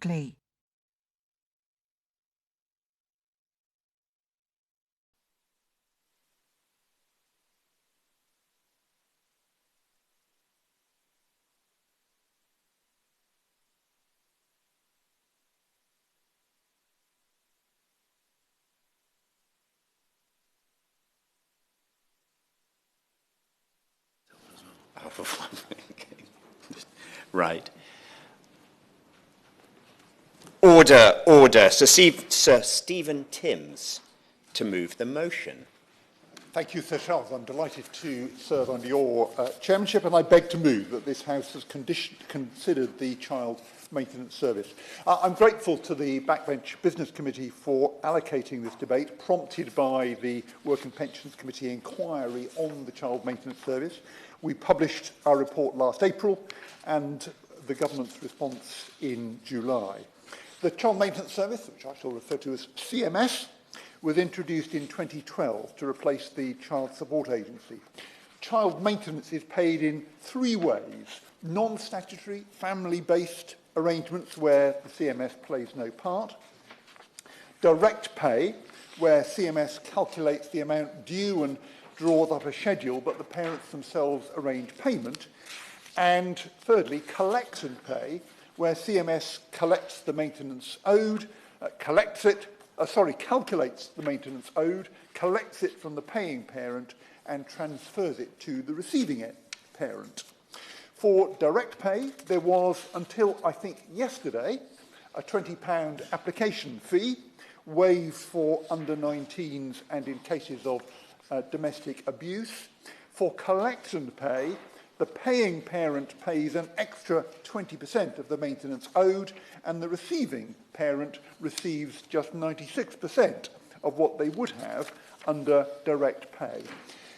loudly. Right. Order, order. Sir Stephen Timms to move the motion. Thank you, Sir Charles. I'm delighted to serve under your chairmanship, and I beg to move that this House has considered the Child Maintenance Service. I'm grateful to the Backbench Business Committee for allocating this debate, prompted by the Work and Pensions Committee inquiry on the Child Maintenance Service. We published our report last April, and the government's response in July. The Child Maintenance Service, which I shall refer to as CMS, was introduced in 2012 to replace the Child Support Agency. Child maintenance is paid in three ways: non-statutory, family-based arrangements where the CMS plays no part; direct pay, where CMS calculates the amount due and draws up a schedule, but the parents themselves arrange payment; and thirdly, collection pay, where CMS collects the maintenance owed, calculates the maintenance owed, collects it from the paying parent, and transfers it to the receiving parent. For direct pay, there was, until I think yesterday, a £20 application fee, waived for under-19s and in cases of domestic abuse. For collection pay, the paying parent pays an extra 20% of the maintenance owed, and the receiving parent receives just 96% of what they would have under direct pay.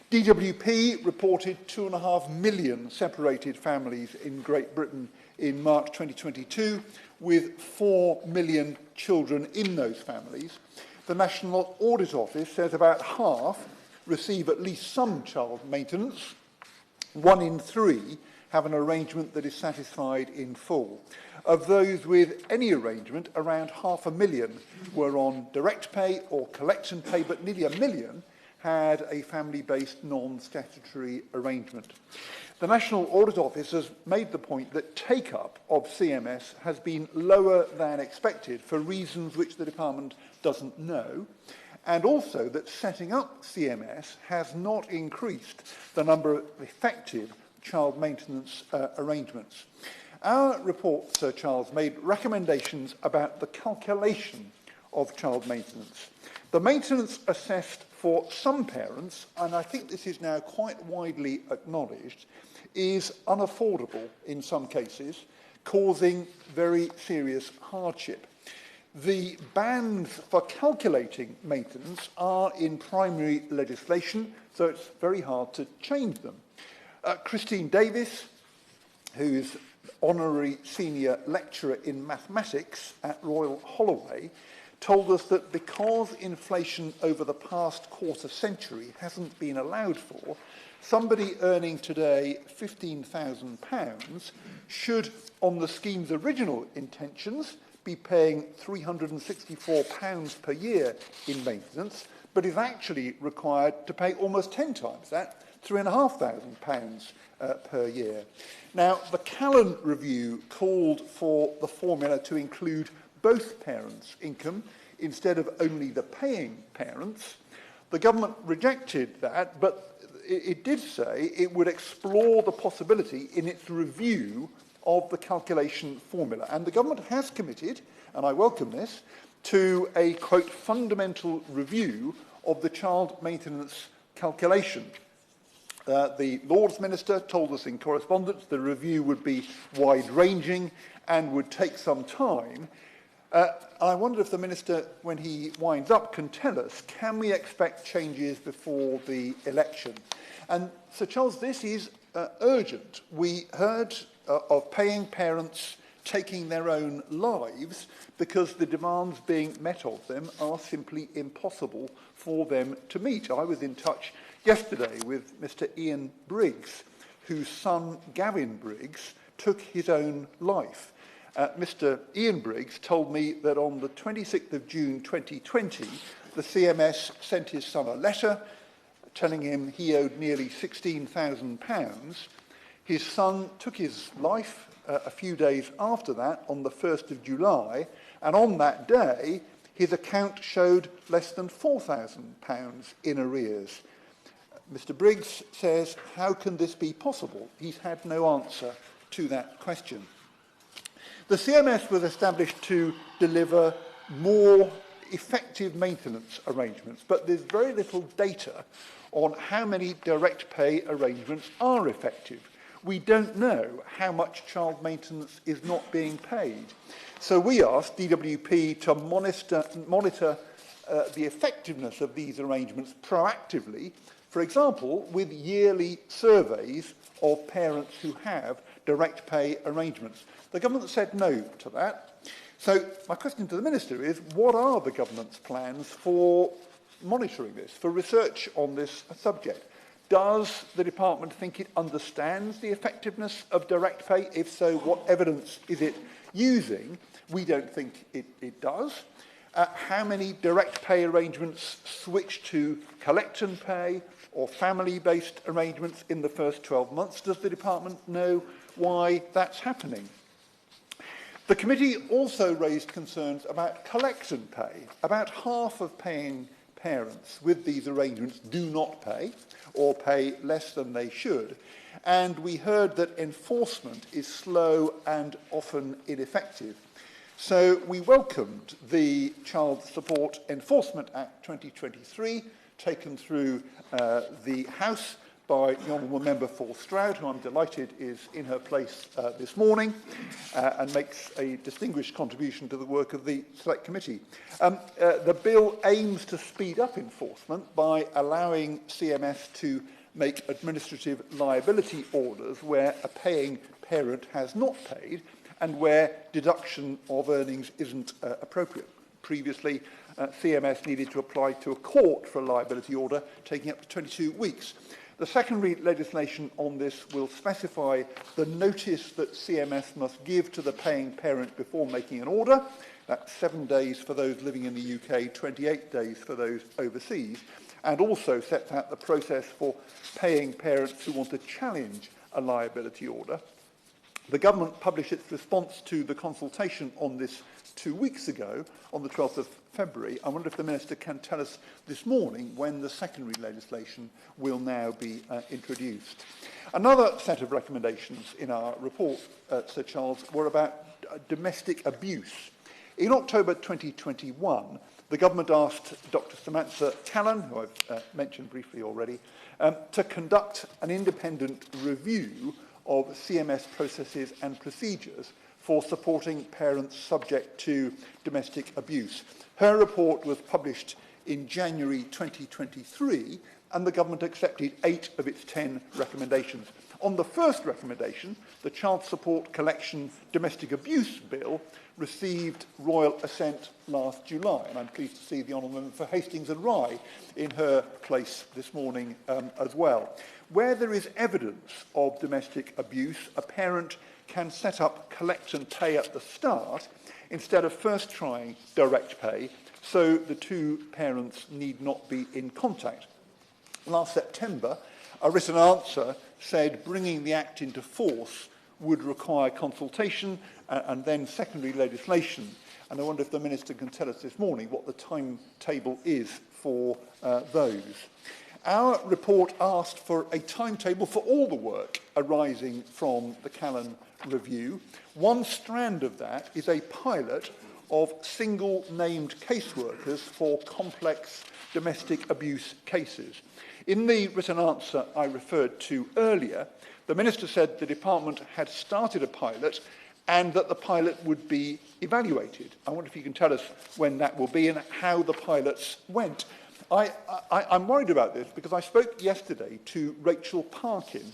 DWP reported 2.5 million separated families in Great Britain in March 2022, with 4 million children in those families. The National Audit Office says about half receive at least some child maintenance. 1 in 3 have an arrangement that is satisfied in full. Of those with any arrangement, around 500,000 were on direct pay or collection pay, but nearly 1 million had a family-based non-statutory arrangement. The National Audit Office has made the point that take-up of CMS has been lower than expected for reasons which the department doesn't know, and also that setting up CMS has not increased the number of effective child maintenance arrangements. Our report, Sir Charles, made recommendations about the calculation of child maintenance. The maintenance assessed for some parents, and I think this is now quite widely acknowledged, is unaffordable in some cases, causing very serious hardship. The bands for calculating maintenance are in primary legislation, so it's very hard to change them. Christine Davis, who's honorary senior lecturer in mathematics at Royal Holloway, told us that because inflation over the past quarter century hasn't been allowed for, somebody earning today £15,000 should, on the scheme's original intentions, be paying £364 per year in maintenance, but is actually required to pay almost 10 times that, £3,500 per year. Now, the Callan review called for the formula to include both parents' income instead of only the paying parents. The government rejected that, but it did say it would explore the possibility in its review of the calculation formula. And the government has committed, and I welcome this, to a, quote, fundamental review of the child maintenance calculation. The Lords Minister told us in correspondence the review would be wide-ranging and would take some time. I wonder if the Minister, when he winds up, can tell us, can we expect changes before the election? And Sir Charles, this is urgent. We heard of paying parents taking their own lives because the demands being met of them are simply impossible for them to meet. I was in touch yesterday with Mr. Ian Briggs, whose son Gavin Briggs took his own life. Mr. Ian Briggs told me that on the 26th of June 2020, the CMS sent his son a letter telling him he owed nearly £16,000. His son took his life a few days after that, on the 1st of July, and on that day, his account showed less than £4,000 in arrears. Mr. Briggs says, how can this be possible? He's had no answer to that question. The CMS was established to deliver more effective maintenance arrangements, but there's very little data on how many direct pay arrangements are effective. We don't know how much child maintenance is not being paid. So we asked DWP to monitor the effectiveness of these arrangements proactively, for example, with yearly surveys of parents who have direct pay arrangements. The government said no to that. So my question to the Minister is, what are the government's plans for monitoring this, for research on this subject? Does the department think it understands the effectiveness of direct pay? If so, what evidence is it using? We don't think it does. How many direct pay arrangements switch to collect and pay or family-based arrangements in the first 12 months? Does the department know why that's happening? The committee also raised concerns about collect and pay. About half of paying parents with these arrangements do not pay or pay less than they should. And we heard that enforcement is slow and often ineffective. So we welcomed the Child Support Enforcement Act 2023, taken through the House by the Honourable Member for Stroud, who I'm delighted is in her place this morning and makes a distinguished contribution to the work of the Select Committee. The bill aims to speed up enforcement by allowing CMS to make administrative liability orders where a paying parent has not paid and where deduction of earnings isn't appropriate. Previously, CMS needed to apply to a court for a liability order, taking up to 22 weeks. The secondary legislation on this will specify the notice that CMS must give to the paying parent before making an order. That's 7 days for those living in the UK, 28 days for those overseas, and also sets out the process for paying parents who want to challenge a liability order. The government published its response to the consultation on this 2 weeks ago, on the 12th of February. I wonder if the Minister can tell us this morning when the secondary legislation will now be introduced. Another set of recommendations in our report, Sir Charles, were about domestic abuse. In October 2021, the government asked Dr. Samantha Callan, who I've mentioned briefly already, to conduct an independent review of CMS processes and procedures for supporting parents subject to domestic abuse. Her report was published in January 2023, and the government accepted 8 of its 10 recommendations. On the first recommendation, the Child Support Collection Domestic Abuse Bill received royal assent last July, and I'm pleased to see the Honourable Member for Hastings and Rye in her place this morning as well. Where there is evidence of domestic abuse, a parent can set up collect and pay at the start instead of first trying direct pay, so the two parents need not be in contact. Last September, a written answer said bringing the Act into force would require consultation and then secondary legislation. And I wonder if the Minister can tell us this morning what the timetable is for those. Our report asked for a timetable for all the work arising from the Callan review. One strand of that is a pilot of single named caseworkers for complex domestic abuse cases. In the written answer I referred to earlier, the Minister said the department had started a pilot and that the pilot would be evaluated. I wonder if you can tell us when that will be and how the pilots went. I'm worried about this because I spoke yesterday to Rachel Parkin,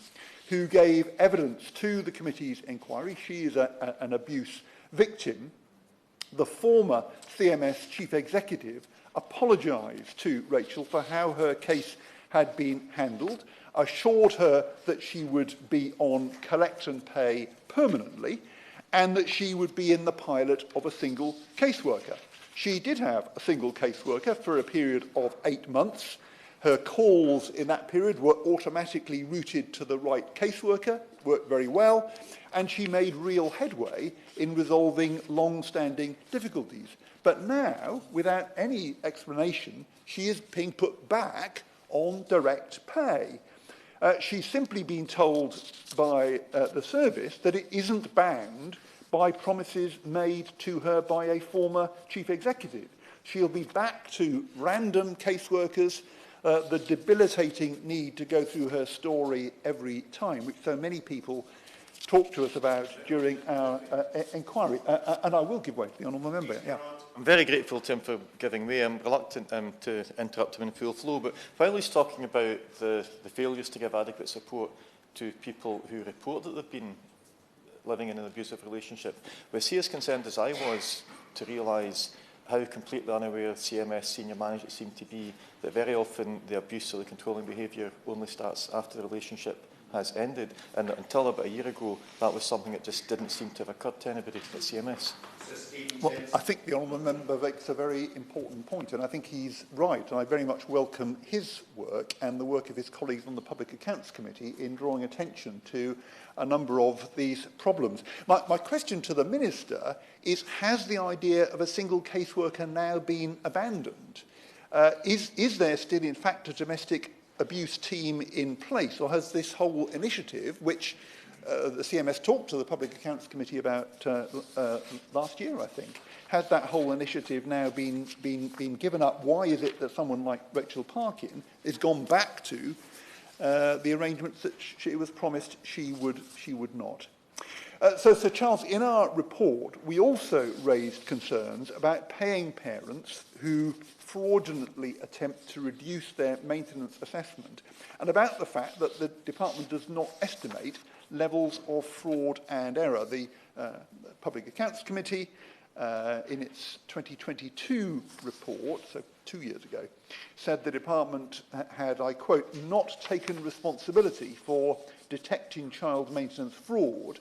who gave evidence to the committee's inquiry. She is an abuse victim. The former CMS chief executive apologised to Rachel for how her case had been handled, assured her that she would be on collect and pay permanently, and that she would be in the pilot of a single caseworker. She did have a single caseworker for a period of 8 months. Her calls in that period were automatically routed to the right caseworker, worked very well, and she made real headway in resolving long-standing difficulties. But now, without any explanation, she is being put back on direct pay. She's simply been told by the service that it isn't bound by promises made to her by a former chief executive. She'll be back to random caseworkers, the debilitating need to go through her story every time, which so many people talk to us about during our inquiry. And I will give way to the honourable member. Yeah. I'm very grateful to him for giving way. I'm reluctant to interrupt him in full flow, but while he's talking about the failures to give adequate support to people who report that they've been living in an abusive relationship, was he as concerned as I was to realise how completely unaware CMS senior managers seem to be that very often the abuse or the controlling behaviour only starts after the relationship has ended, and that until about a year ago that was something that just didn't seem to have occurred to anybody at CMS. Well, I think the honourable member makes a very important point, and I think he's right, and I very much welcome his work and the work of his colleagues on the Public Accounts Committee in drawing attention to a number of these problems. My question to the Minister is, has the idea of a single caseworker now been abandoned? Is there still, in fact, a domestic abuse team in place, or has this whole initiative, which the CMS talked to the Public Accounts Committee about last year, I think, has that whole initiative now been given up? Why is it that someone like Rachel Parkin has gone back to the arrangements that she was promised she would not? So, Sir Charles, in our report, we also raised concerns about paying parents who fraudulently attempt to reduce their maintenance assessment, and about the fact that the department does not estimate levels of fraud and error. The Public Accounts Committee, in its 2022 report, so 2 years ago, said the department had, I quote, not taken responsibility for detecting child maintenance fraud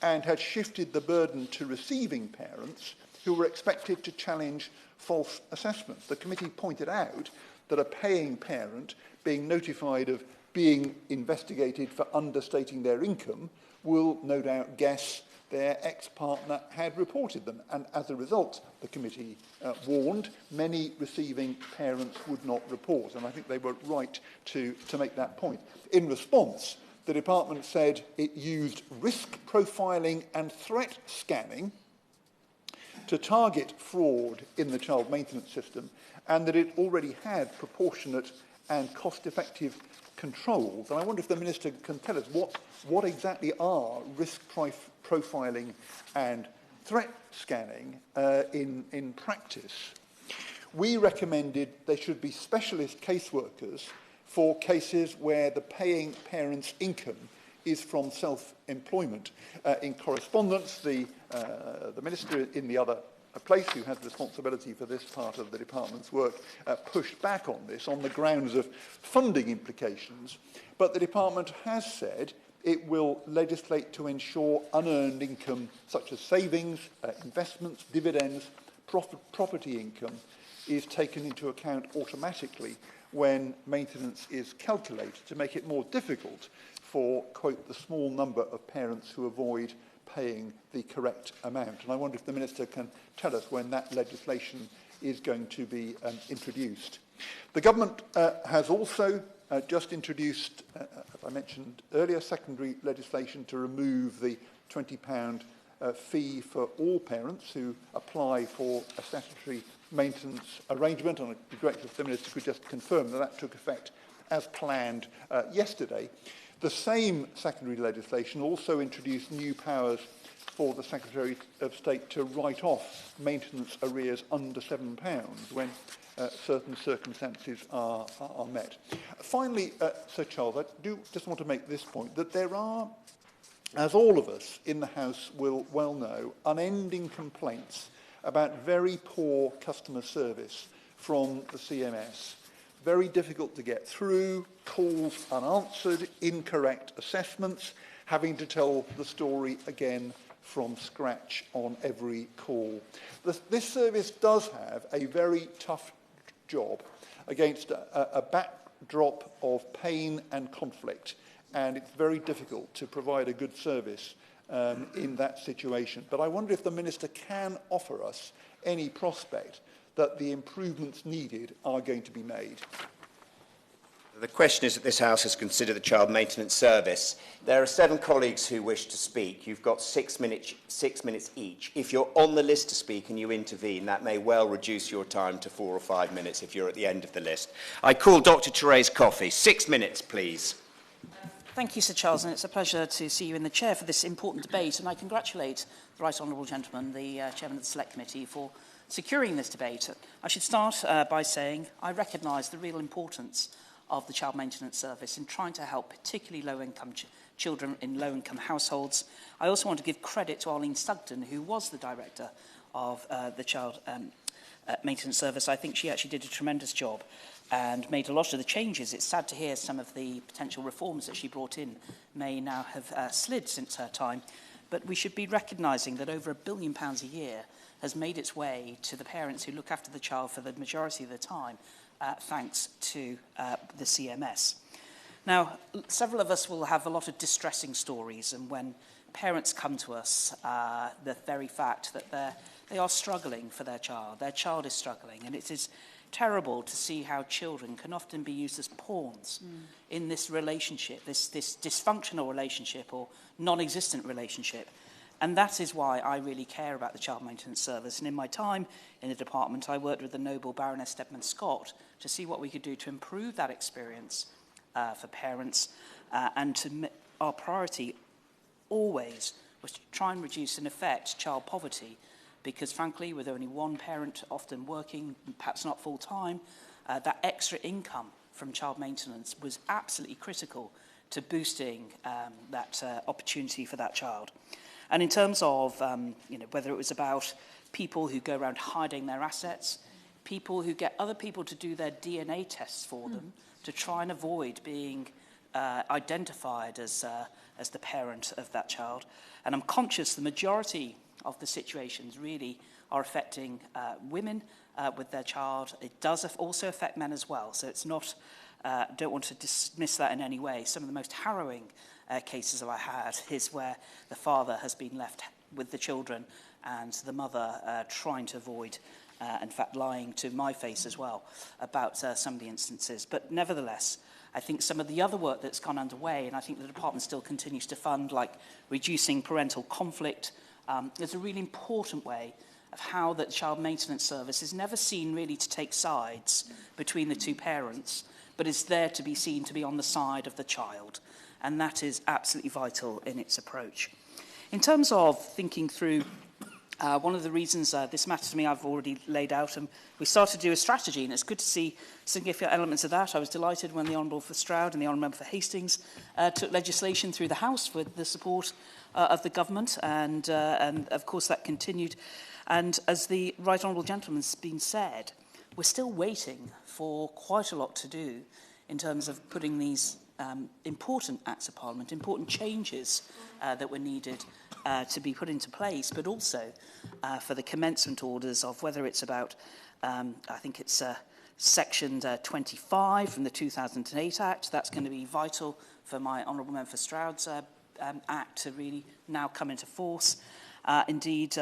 and had shifted the burden to receiving parents who were expected to challenge false assessments. The committee pointed out that a paying parent being notified of being investigated for understating their income will no doubt guess their ex-partner had reported them. And as a result, the committee warned many receiving parents would not report. And I think they were right to make that point. In response, the department said it used risk profiling and threat scanning to target fraud in the child maintenance system, and that it already had proportionate and cost-effective controls. And I wonder if the Minister can tell us what exactly are risk profiling and threat scanning in practice. We recommended there should be specialist caseworkers for cases where the paying parent's income is from self-employment. In correspondence, the Minister in the other place who has responsibility for this part of the department's work pushed back on this on the grounds of funding implications, but the department has said it will legislate to ensure unearned income such as savings, investments, dividends, property income is taken into account automatically when maintenance is calculated, to make it more difficult for, quote, the small number of parents who avoid paying the correct amount. And I wonder if the Minister can tell us when that legislation is going to be introduced. The Government has also just introduced, as I mentioned earlier, secondary legislation to remove the £20 fee for all parents who apply for a statutory maintenance arrangement, and I'd be grateful if the Minister could just confirm that that took effect as planned yesterday. The same secondary legislation also introduced new powers for the Secretary of State to write off maintenance arrears under £7 when certain circumstances are met. Finally, Sir Charles, I do just want to make this point, that there are, as all of us in the House will well know, unending complaints about very poor customer service from the CMS. Very difficult to get through, calls unanswered, incorrect assessments, having to tell the story again from scratch on every call. This service does have a very tough job against a backdrop of pain and conflict, and it's very difficult to provide a good service in that situation. But I wonder if the Minister can offer us any prospect that the improvements needed are going to be made. The question is that this House has considered the Child Maintenance Service. There are 7 colleagues who wish to speak. You've got 6 minutes each. If you're on the list to speak and you intervene, that may well reduce your time to 4 or 5 minutes if you're at the end of the list. I call Dr. Therese Coffey. 6 minutes, please. Thank you, Sir Charles, and it's a pleasure to see you in the chair for this important debate, and I congratulate the Right Honourable Gentleman, the Chairman of the Select Committee, for securing this debate. I should start by saying I recognise the real importance of the Child Maintenance Service in trying to help particularly low-income children in low-income households. I also want to give credit to Arlene Sugden, who was the director of the Child Maintenance Service. I think she actually did a tremendous job and made a lot of the changes. It's sad to hear some of the potential reforms that she brought in may now have slid since her time. But we should be recognising that over £1 billion a year has made its way to the parents who look after the child for the majority of the time, thanks to the CMS. Now, several of us will have a lot of distressing stories, and when parents come to us, the very fact that they are struggling for their child is struggling, and it is terrible to see how children can often be used as pawns in this relationship, this dysfunctional relationship or non-existent relationship. And that is why I really care about the Child Maintenance Service. And in my time in the department, I worked with the noble Baroness Stedman Scott to see what we could do to improve that experience for parents. Our priority always was to try and reduce, in effect, child poverty. Because, frankly, with only one parent often working, perhaps not full-time, that extra income from child maintenance was absolutely critical to boosting that opportunity for that child. And in terms of, whether it was about people who go around hiding their assets, people who get other people to do their DNA tests for them to try and avoid being identified as the parent of that child. And I'm conscious the majority of the situations really are affecting women with their child. It does also affect men as well. So it's not, don't want to dismiss that in any way. Some of the most harrowing cases that I had is where the father has been left with the children and the mother trying to avoid, in fact, lying to my face as well about some of the instances. But nevertheless, I think some of the other work that's gone underway, and I think the department still continues to fund, like reducing parental conflict, is a really important way of how the Child Maintenance Service is never seen really to take sides between the two parents, but is there to be seen to be on the side of the child. And that is absolutely vital in its approach. In terms of thinking through one of the reasons this matters to me, I've already laid out, and we started to do a strategy, and it's good to see significant elements of that. I was delighted when the Honourable for Stroud and the Honourable Member for Hastings took legislation through the House with the support of the government, and of course that continued. And as the Right Honourable Gentleman's been said, we're still waiting for quite a lot to do in terms of putting these important Acts of Parliament, important changes that were needed to be put into place, but also for the commencement orders of whether it's about, I think it's Section 25 from the 2008 Act. That's going to be vital for my Honourable Member for Stroud's Act to really now come into force. Indeed,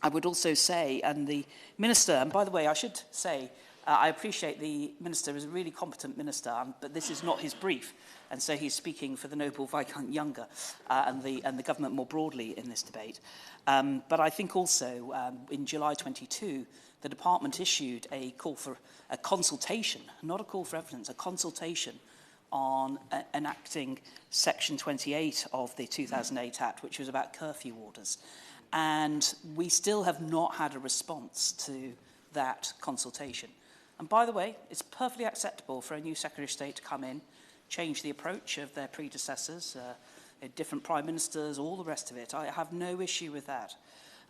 I would also say, and the Minister, and by the way, I should say, I appreciate the Minister is a really competent Minister, but this is not his brief, and so he's speaking for the noble Viscount Younger and the government more broadly in this debate. But I think also in July 22, the department issued a call for a consultation, not a call for evidence, a consultation on enacting Section 28 of the 2008 Act, which was about curfew orders. And we still have not had a response to that consultation. And by the way, it's perfectly acceptable for a new Secretary of State to come in, change the approach of their predecessors, different prime ministers, all the rest of it. I have no issue with that.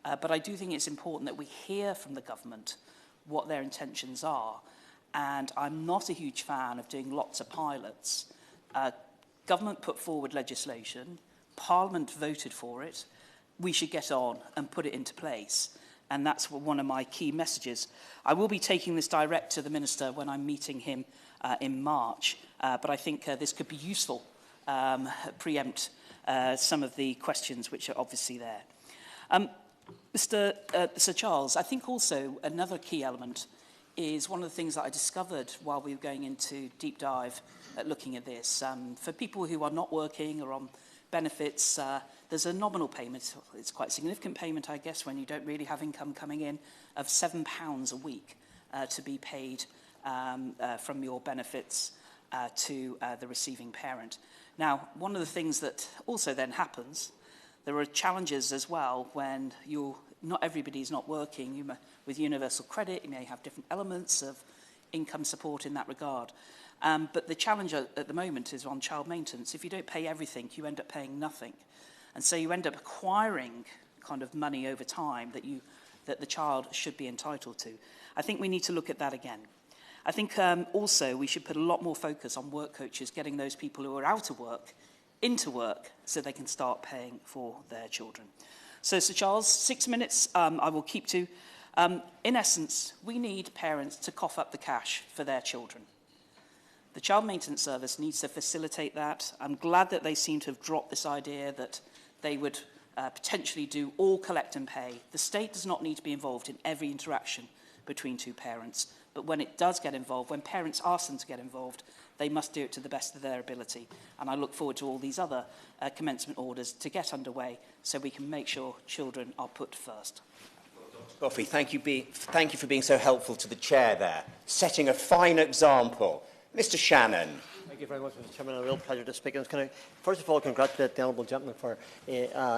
But I do think it's important that we hear from the government what their intentions are. And I'm not a huge fan of doing lots of pilots. Government put forward legislation, Parliament voted for it, we should get on and put it into place. And that's one of my key messages. I will be taking this direct to the Minister when I'm meeting him in March, but I think this could be useful, preempt some of the questions which are obviously there. Sir Charles, I think also another key element is one of the things that I discovered while we were going into deep dive at looking at this. For people who are not working or on benefits, there's a nominal payment. It's quite a significant payment, I guess, when you don't really have income coming in, of £7 a week to be paid from your benefits to the receiving parent. Now, one of the things that also then happens, there are challenges as well when not everybody's not working. With universal credit, you may have different elements of income support in that regard. But the challenge at the moment is on child maintenance. If you don't pay everything, you end up paying nothing. And so you end up acquiring kind of money over time that the child should be entitled to. I think we need to look at that again. I think also we should put a lot more focus on work coaches, getting those people who are out of work into work so they can start paying for their children. So, Sir Charles, 6 minutes I will keep to. In essence, we need parents to cough up the cash for their children. The Child Maintenance Service needs to facilitate that. I'm glad that they seem to have dropped this idea that they would potentially do all collect and pay. The state does not need to be involved in every interaction between two parents. But when it does get involved, when parents ask them to get involved, they must do it to the best of their ability. And I look forward to all these other commencement orders to get underway so we can make sure children are put first. Coffey, thank you for being so helpful to the chair there, setting a fine example. Mr. Shannon. Thank you very much, Mr. Chairman. A real pleasure to speak. Can I, first of all, congratulate the honourable gentleman for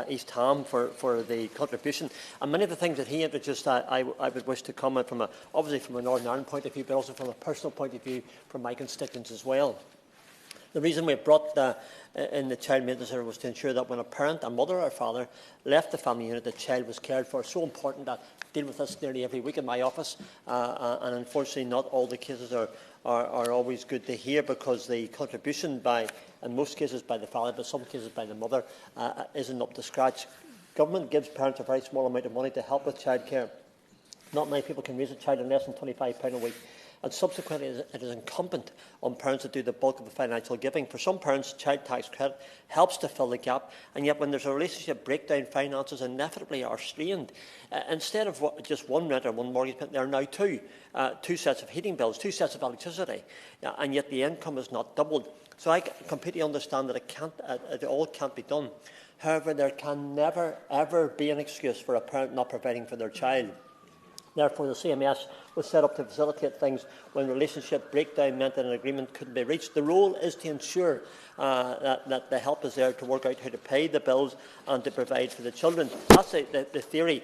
East Ham for the contribution. And many of the things that he introduced, I would wish to comment from obviously from a Northern Ireland point of view, but also from a personal point of view from my constituents as well. The reason we brought in the child maintenance service was to ensure that when a parent, a mother or a father, left the family unit, the child was cared for. It's so important that I deal with this nearly every week in my office, and unfortunately not all the cases are always good to hear, because the contribution in most cases by the father, but some cases by the mother, isn't up to scratch. Government gives parents a very small amount of money to help with childcare. Not many people can raise a child on less than £25 a week. And subsequently, it is incumbent on parents to do the bulk of the financial giving. For some parents, child tax credit helps to fill the gap, and yet when there's a relationship breakdown, finances inevitably are strained. Instead of just one rent or one mortgage payment, there are now two sets of heating bills, 2 sets of electricity, and yet the income is not doubled. So I completely understand that it all can't be done. However, there can never, ever be an excuse for a parent not providing for their child. Therefore, the CMS was set up to facilitate things when relationship breakdown meant that an agreement couldn't be reached. The role is to ensure that the help is there to work out how to pay the bills and to provide for the children. That's the theory.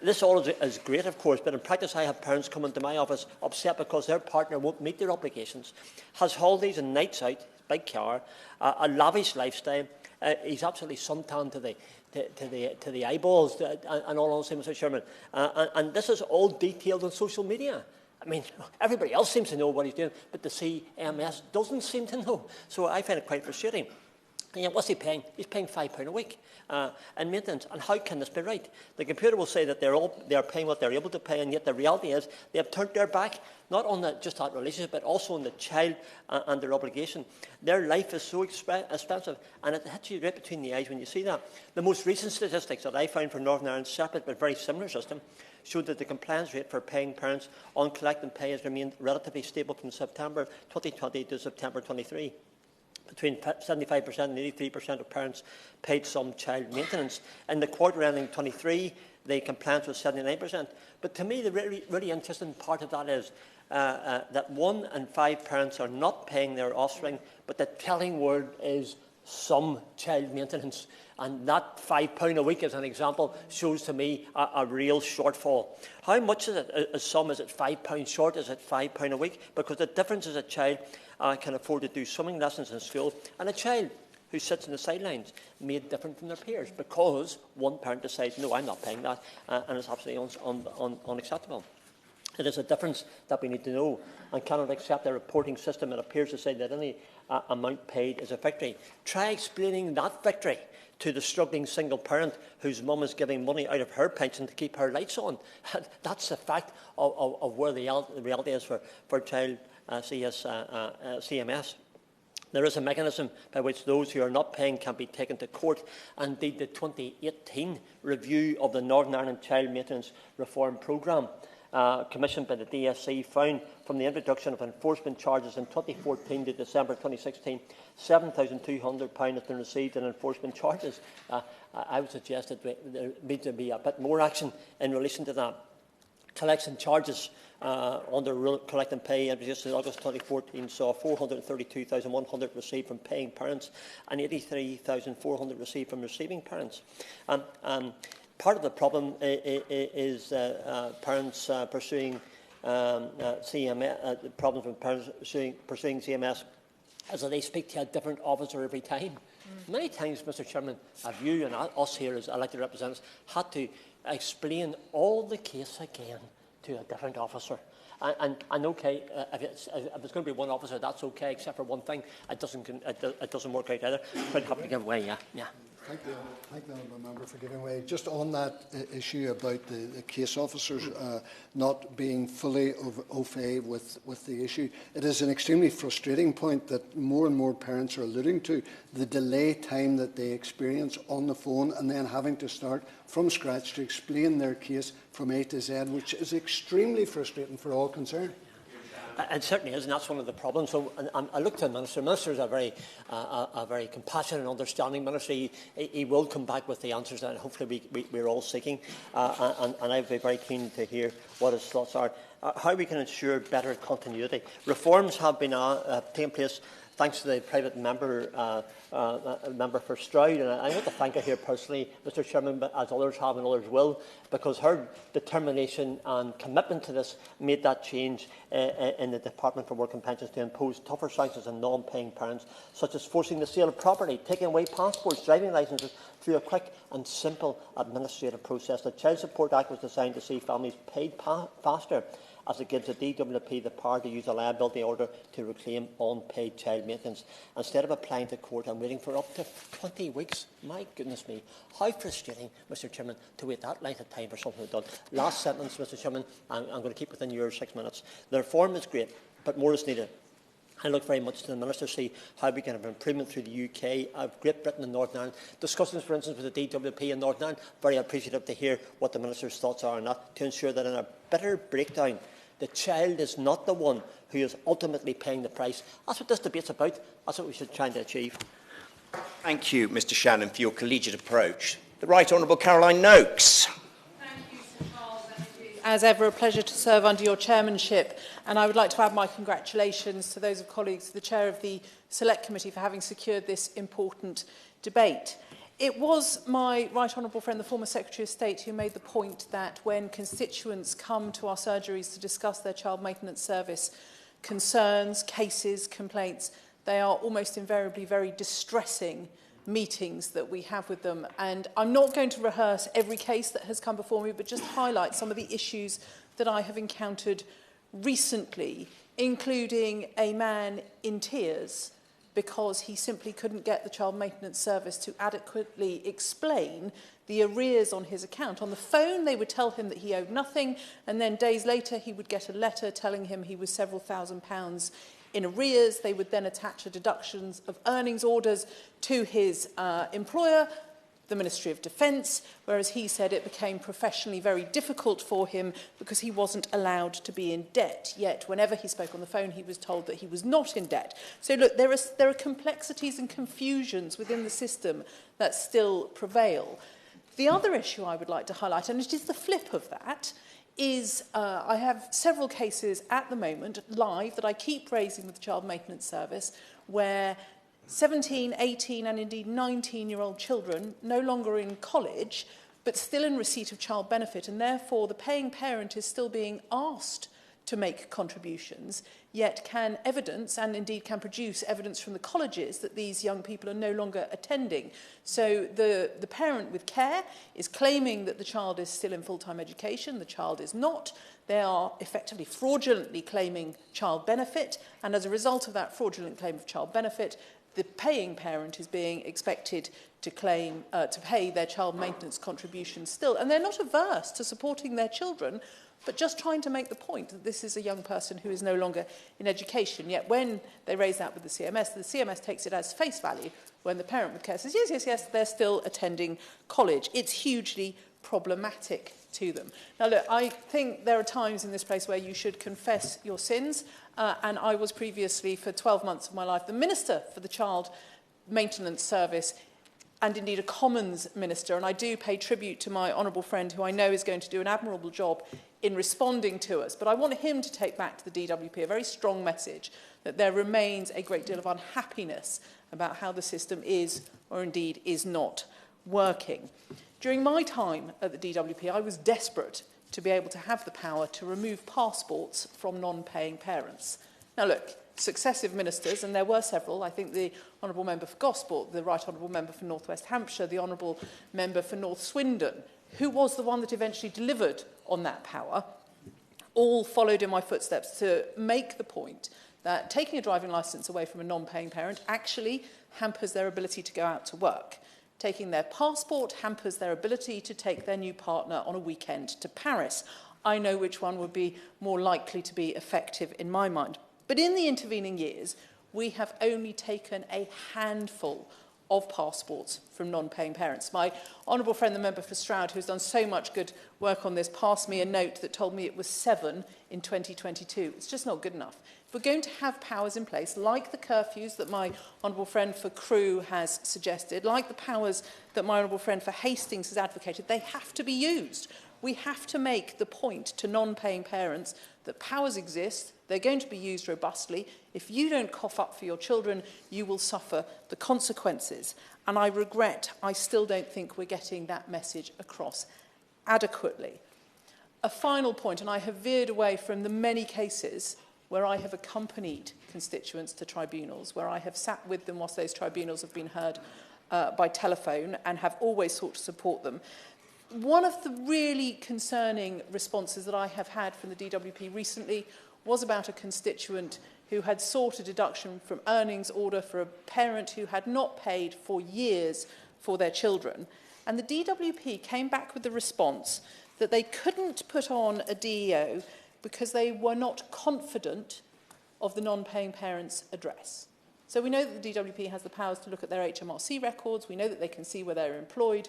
This all is great, of course, but in practice I have parents come into my office upset because their partner won't meet their obligations, has holidays and nights out, big car, a lavish lifestyle. He's absolutely suntanned to the eyeballs, and all the same, Mr. Chairman. And this is all detailed on social media. I mean, everybody else seems to know what he's doing, but the CMS doesn't seem to know. So I find it quite frustrating. And yet, what's he paying? He's paying £5 a week in maintenance. And how can this be right? The computer will say that they are paying what they're able to pay, and yet the reality is they have turned their back, not on just that relationship, but also on the child and their obligation. Their life is so expensive, and it hits you right between the eyes when you see that. The most recent statistics that I found for Northern Ireland's separate but very similar system showed that the compliance rate for paying parents on collect and pay has remained relatively stable from September 2020 to September 23. Between 75% and 83% of parents paid some child maintenance. In the quarter ending 23, the compliance was 79%. But to me, the really interesting part of that is that 1 in 5 parents are not paying their offspring, but the telling word is some child maintenance. And that £5 a week, as an example, shows to me a real shortfall. How much is it? Is it £5 short? Is it £5 a week? Because the difference is a child can afford to do swimming lessons in school, and a child who sits on the sidelines made different from their peers because one parent decides, no, I'm not paying that, and it's absolutely unacceptable. It is a difference that we need to know, and cannot accept a reporting system that appears to say that any amount paid is a victory. Try explaining that victory to the struggling single parent whose mum is giving money out of her pension to keep her lights on. That's the fact of where the reality is for child CMS. There is a mechanism by which those who are not paying can be taken to court. Indeed, the 2018 review of the Northern Ireland Child Maintenance Reform Programme, commissioned by the DSC, found from the introduction of enforcement charges in 2014 to December 2016, £7,200 has been received in enforcement charges. I would suggest that there needs to be a bit more action in relation to that. Collection charges under Rule Collect and Pay introduced in August 2014 saw 432,100 received from paying parents and 83,400 received from receiving parents. Part of the problem is parents pursuing CMS. Problems with parents pursuing CMS is that they speak to a different officer every time. Many times, Mr. Chairman, have you and us here as elected representatives had to explain all the case again to a different officer. And okay, if it's going to be one officer, that's okay, except for one thing, it doesn't work out either. Quite happy to give way, yeah. Thank the honourable member for giving way. Just on that issue about the case officers not being fully au fait with the issue, it is an extremely frustrating point that more and more parents are alluding to, the delay time that they experience on the phone and then having to start from scratch to explain their case from A to Z, which is extremely frustrating for all concerned. It certainly is, and that's one of the problems. So I look to the Minister. The Minister is a very compassionate and understanding Minister. He will come back with the answers that hopefully we're all seeking. And I'd be very keen to hear what his thoughts are. How we can ensure better continuity. Reforms have been taking place thanks to the private member for Stroud, and I want to thank her here personally, Mr. Chairman, but as others have and others will, because her determination and commitment to this made that change in the Department for Work and Pensions to impose tougher sanctions on non-paying parents, such as forcing the sale of property, taking away passports, driving licences through a quick and simple administrative process. The Child Support Act was designed to see families paid faster, as it gives the DWP the power to use a liability order to reclaim unpaid child maintenance. Instead of applying to court and waiting for up to 20 weeks, my goodness me, how frustrating, Mr. Chairman, to wait that length of time for something done. Last sentence, Mr. Chairman, I'm going to keep within your 6 minutes. The reform is great, but more is needed. I look very much to the Minister to see how we can have improvement through the UK, Great Britain and Northern Ireland. Discussions, for instance, with the DWP in Northern Ireland, very appreciative to hear what the Minister's thoughts are on that, to ensure that in a better breakdown, the child is not the one who is ultimately paying the price. That's what this debate's about. That's what we should try to achieve. Thank you, Mr. Shannon, for your collegiate approach. The Right Honourable Caroline Noakes. Thank you, Sir Charles. It is, as ever, a pleasure to serve under your chairmanship. And I would like to add my congratulations to those of colleagues, the chair of the Select Committee, for having secured this important debate. It was my right honourable friend, the former Secretary of State, who made the point that when constituents come to our surgeries to discuss their child maintenance service concerns, cases, complaints, they are almost invariably very distressing meetings that we have with them. And I'm not going to rehearse every case that has come before me, but just highlight some of the issues that I have encountered recently, including a man in tears because he simply couldn't get the child maintenance service to adequately explain the arrears on his account. On the phone, they would tell him that he owed nothing, and then days later, he would get a letter telling him he was several £1,000s in arrears. They would then attach a deductions of earnings orders to his employer, the Ministry of Defence, whereas he said it became professionally very difficult for him because he wasn't allowed to be in debt. Yet, whenever he spoke on the phone, he was told that he was not in debt. So, look, there are complexities and confusions within the system that still prevail. The other issue I would like to highlight, and it is the flip of that, is I have several cases at the moment live that I keep raising with the Child Maintenance Service where 17, 18 and indeed 19-year-old children, no longer in college, but still in receipt of child benefit, and therefore the paying parent is still being asked to make contributions, yet can evidence, and indeed can produce evidence from the colleges, that these young people are no longer attending. So the parent with care is claiming that the child is still in full-time education, the child is not. They are effectively fraudulently claiming child benefit, and as a result of that fraudulent claim of child benefit, the paying parent is being expected to claim to pay their child maintenance contributions still. And they're not averse to supporting their children, but just trying to make the point that this is a young person who is no longer in education. Yet when they raise that with the CMS takes it as face value when the parent with care says, yes, yes, yes, they're still attending college. It's hugely problematic to them. Now, look, I think there are times in this place where you should confess your sins, and I was previously, for 12 months of my life, the Minister for the Child Maintenance Service, and indeed a Commons Minister, and I do pay tribute to my honourable friend, who I know is going to do an admirable job in responding to us. But I want him to take back to the DWP a very strong message that there remains a great deal of unhappiness about how the system is, or indeed is not, working. During my time at the DWP, I was desperate to be able to have the power to remove passports from non-paying parents. Now look, successive ministers, and there were several, I think the Honourable Member for Gosport, the Right Honourable Member for North West Hampshire, the Honourable Member for North Swindon, who was the one that eventually delivered on that power, all followed in my footsteps to make the point that taking a driving licence away from a non-paying parent actually hampers their ability to go out to work. Taking their passport hampers their ability to take their new partner on a weekend to Paris. I know which one would be more likely to be effective in my mind. But in the intervening years, we have only taken a handful of passports from non-paying parents. My honourable friend, the member for Stroud, who's done so much good work on this, passed me a note that told me it was 7 in 2022. It's just not good enough. If we're going to have powers in place, like the curfews that my honourable friend for Crewe has suggested, like the powers that my honourable friend for Hastings has advocated, they have to be used. We have to make the point to non-paying parents that powers exist, they're going to be used robustly. If you don't cough up for your children, you will suffer the consequences. And I regret, I still don't think we're getting that message across adequately. A final point, and I have veered away from the many cases where I have accompanied constituents to tribunals, where I have sat with them whilst those tribunals have been heard by telephone and have always sought to support them. One of the really concerning responses that I have had from the DWP recently was about a constituent who had sought a deduction from earnings order for a parent who had not paid for years for their children. And the DWP came back with the response that they couldn't put on a DEO because they were not confident of the non-paying parent's address. So we know that the DWP has the powers to look at their HMRC records, we know that they can see where they're employed,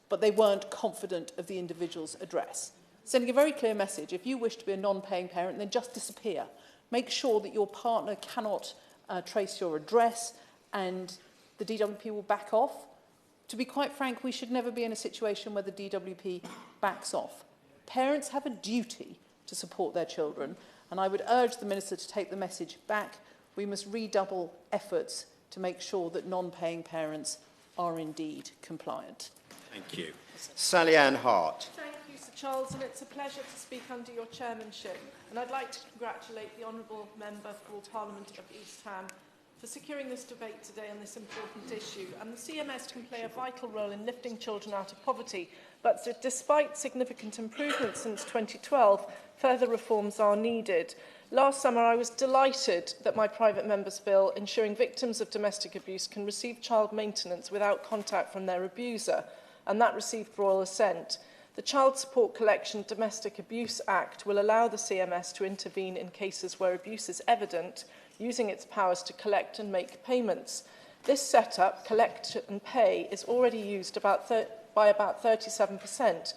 but they weren't confident of the individual's address. Sending a very clear message: if you wish to be a non-paying parent, then just disappear. Make sure that your partner cannot trace your address, and the DWP will back off. To be quite frank, we should never be in a situation where the DWP backs off. Parents have a duty to support their children, and I would urge the Minister to take the message back. We must redouble efforts to make sure that non-paying parents are indeed compliant. Thank you. Sally Ann Hart. Thank you, Sir Charles, and it's a pleasure to speak under your chairmanship. And I'd like to congratulate the Honourable Member for All Parliament of East Ham for securing this debate today on this important issue. And the CMS can play a vital role in lifting children out of poverty, but despite significant improvements since 2012, further reforms are needed. Last summer, I was delighted that my private member's bill ensuring victims of domestic abuse can receive child maintenance without contact from their abuser, and that received royal assent. The Child Support Collection Domestic Abuse Act will allow the CMS to intervene in cases where abuse is evident, using its powers to collect and make payments. This setup, collect and pay, is already used by about 37%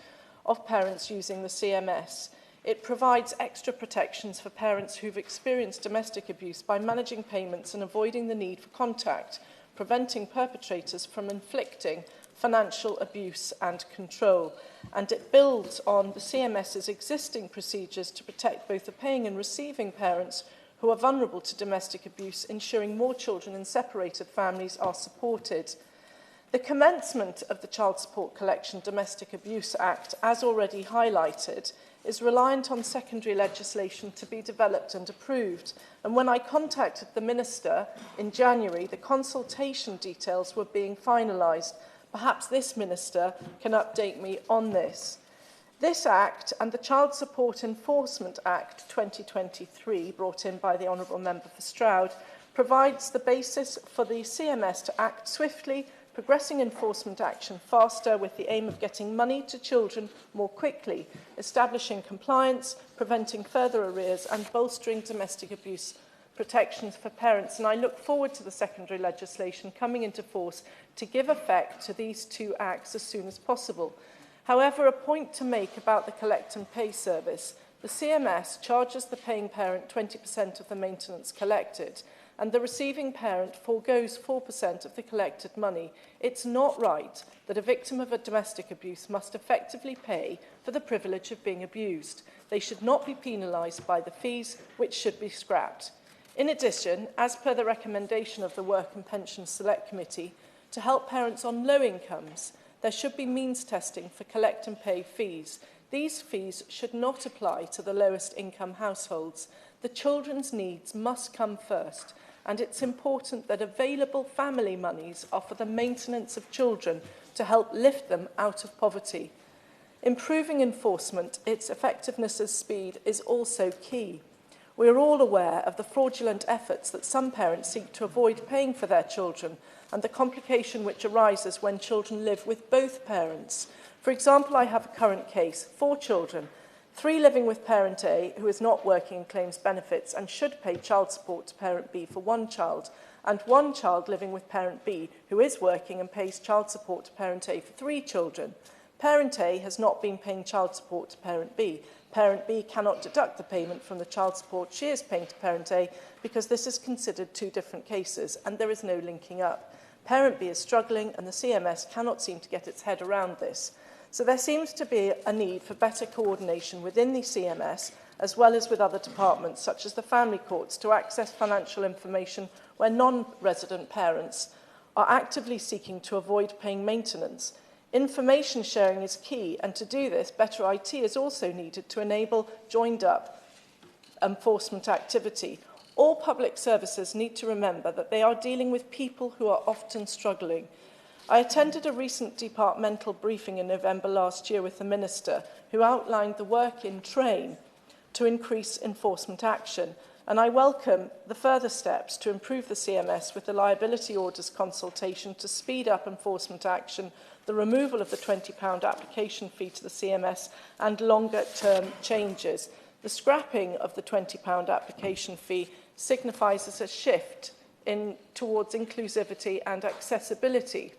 of parents using the CMS. It provides extra protections for parents who've experienced domestic abuse by managing payments and avoiding the need for contact, preventing perpetrators from inflicting financial abuse and control. And it builds on the CMS's existing procedures to protect both the paying and receiving parents who are vulnerable to domestic abuse, ensuring more children in separated families are supported. The commencement of the Child Support Collection Domestic Abuse Act, as already highlighted, is reliant on secondary legislation to be developed and approved. And when I contacted the Minister in January, the consultation details were being finalised. Perhaps this Minister can update me on this. This Act and the Child Support Enforcement Act 2023, brought in by the Honourable Member for Stroud, provides the basis for the CMS to act swiftly, progressing enforcement action faster with the aim of getting money to children more quickly, establishing compliance, preventing further arrears and bolstering domestic abuse protections for parents. And I look forward to the secondary legislation coming into force to give effect to these two acts as soon as possible. However, a point to make about the collect and pay service. The CMS charges the paying parent 20% of the maintenance collected, and the receiving parent forgoes 4% of the collected money. It's not right that a victim of a domestic abuse must effectively pay for the privilege of being abused. They should not be penalised by the fees, which should be scrapped. In addition, as per the recommendation of the Work and Pensions Select Committee, to help parents on low incomes, there should be means testing for collect and pay fees. These fees should not apply to the lowest income households. The children's needs must come first, and it's important that available family monies are for the maintenance of children to help lift them out of poverty. Improving enforcement, its effectiveness and speed is also key. We are all aware of the fraudulent efforts that some parents seek to avoid paying for their children and the complication which arises when children live with both parents. For example, I have a current case, 4 children, 3 living with parent A who is not working and claims benefits and should pay child support to parent B for 1 child, and 1 child living with parent B who is working and pays child support to parent A for 3 children. Parent A has not been paying child support to parent B. Parent B cannot deduct the payment from the child support she is paying to parent A because this is considered 2 different cases and there is no linking up. Parent B is struggling and the CMS cannot seem to get its head around this. So there seems to be a need for better coordination within the CMS as well as with other departments such as the family courts to access financial information where non-resident parents are actively seeking to avoid paying maintenance. Information sharing is key, and to do this, better IT is also needed to enable joined-up enforcement activity. All public services need to remember that they are dealing with people who are often struggling. I attended a recent departmental briefing in November last year with the Minister, who outlined the work in train to increase enforcement action, and I welcome the further steps to improve the CMS with the liability orders consultation to speed up enforcement action, the removal of the £20 application fee to the CMS and longer-term changes. The scrapping of the £20 application fee signifies as a shift towards inclusivity and accessibility.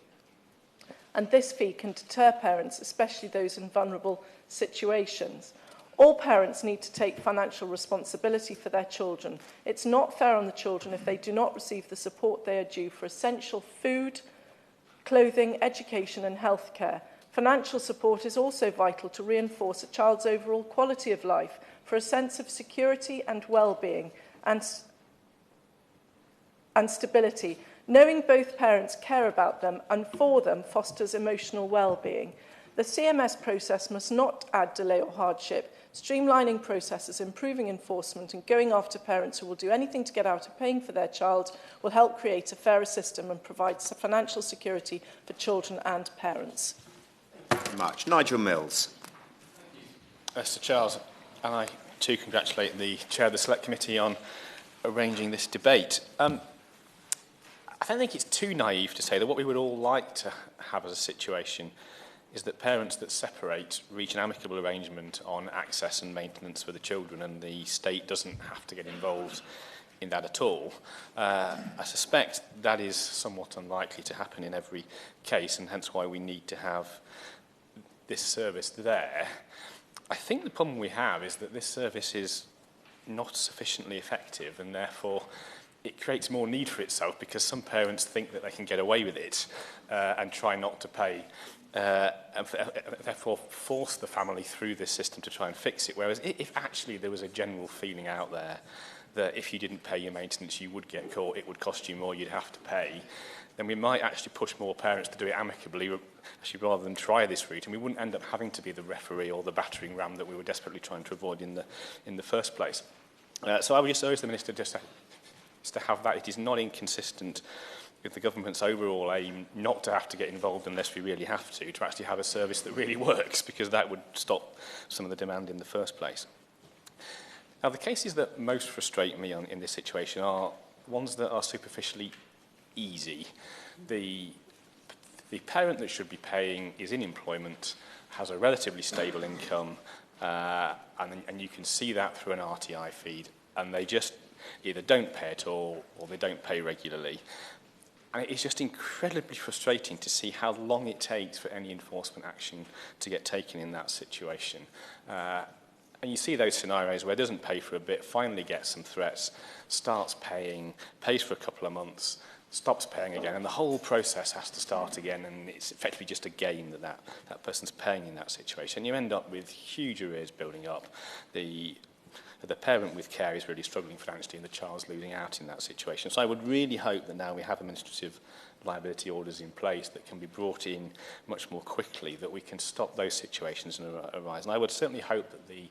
And this fee can deter parents, especially those in vulnerable situations. All parents need to take financial responsibility for their children. It's not fair on the children if they do not receive the support they are due for essential food, clothing, education and healthcare. Financial support is also vital to reinforce a child's overall quality of life for a sense of security and well-being and stability. Knowing both parents care about them and for them fosters emotional well-being. The CMS process must not add delay or hardship. Streamlining processes, improving enforcement and going after parents who will do anything to get out of paying for their child will help create a fairer system and provide financial security for children and parents. Thank you very much. Nigel Mills. Sir Charles, and I too congratulate the Chair of the Select Committee on arranging this debate. I don't think it's too naive to say that what we would all like to have as a situation is that parents that separate reach an amicable arrangement on access and maintenance for the children and the state doesn't have to get involved in that at all. I suspect that is somewhat unlikely to happen in every case and hence why we need to have this service there. I think the problem we have is that this service is not sufficiently effective and therefore it creates more need for itself because some parents think that they can get away with it and try not to pay and therefore force the family through this system to try and fix it. Whereas if actually there was a general feeling out there that if you didn't pay your maintenance you would get caught, it would cost you more, you'd have to pay, then we might actually push more parents to do it amicably, actually rather than try this route, and we wouldn't end up having to be the referee or the battering ram that we were desperately trying to avoid in the first place. So I would just urge the Minister just to have that. It is not inconsistent with the government's overall aim not to have to get involved unless we really have to actually have a service that really works, because that would stop some of the demand in the first place. Now, the cases that most frustrate me in this situation are ones that are superficially easy. The parent that should be paying is in employment, has a relatively stable income, and you can see that through an RTI feed, and they just either don't pay at all or they don't pay regularly. And it's just incredibly frustrating to see how long it takes for any enforcement action to get taken in that situation. And you see those scenarios where it doesn't pay for a bit, finally gets some threats, starts paying, pays for a couple of months, stops paying again, and the whole process has to start again, and it's effectively just a game that person's paying in that situation. You end up with huge arrears building up. The parent with care is really struggling financially, and the child's losing out in that situation. So I would really hope that now we have administrative liability orders in place that can be brought in much more quickly, that we can stop those situations and arise. And I would certainly hope that the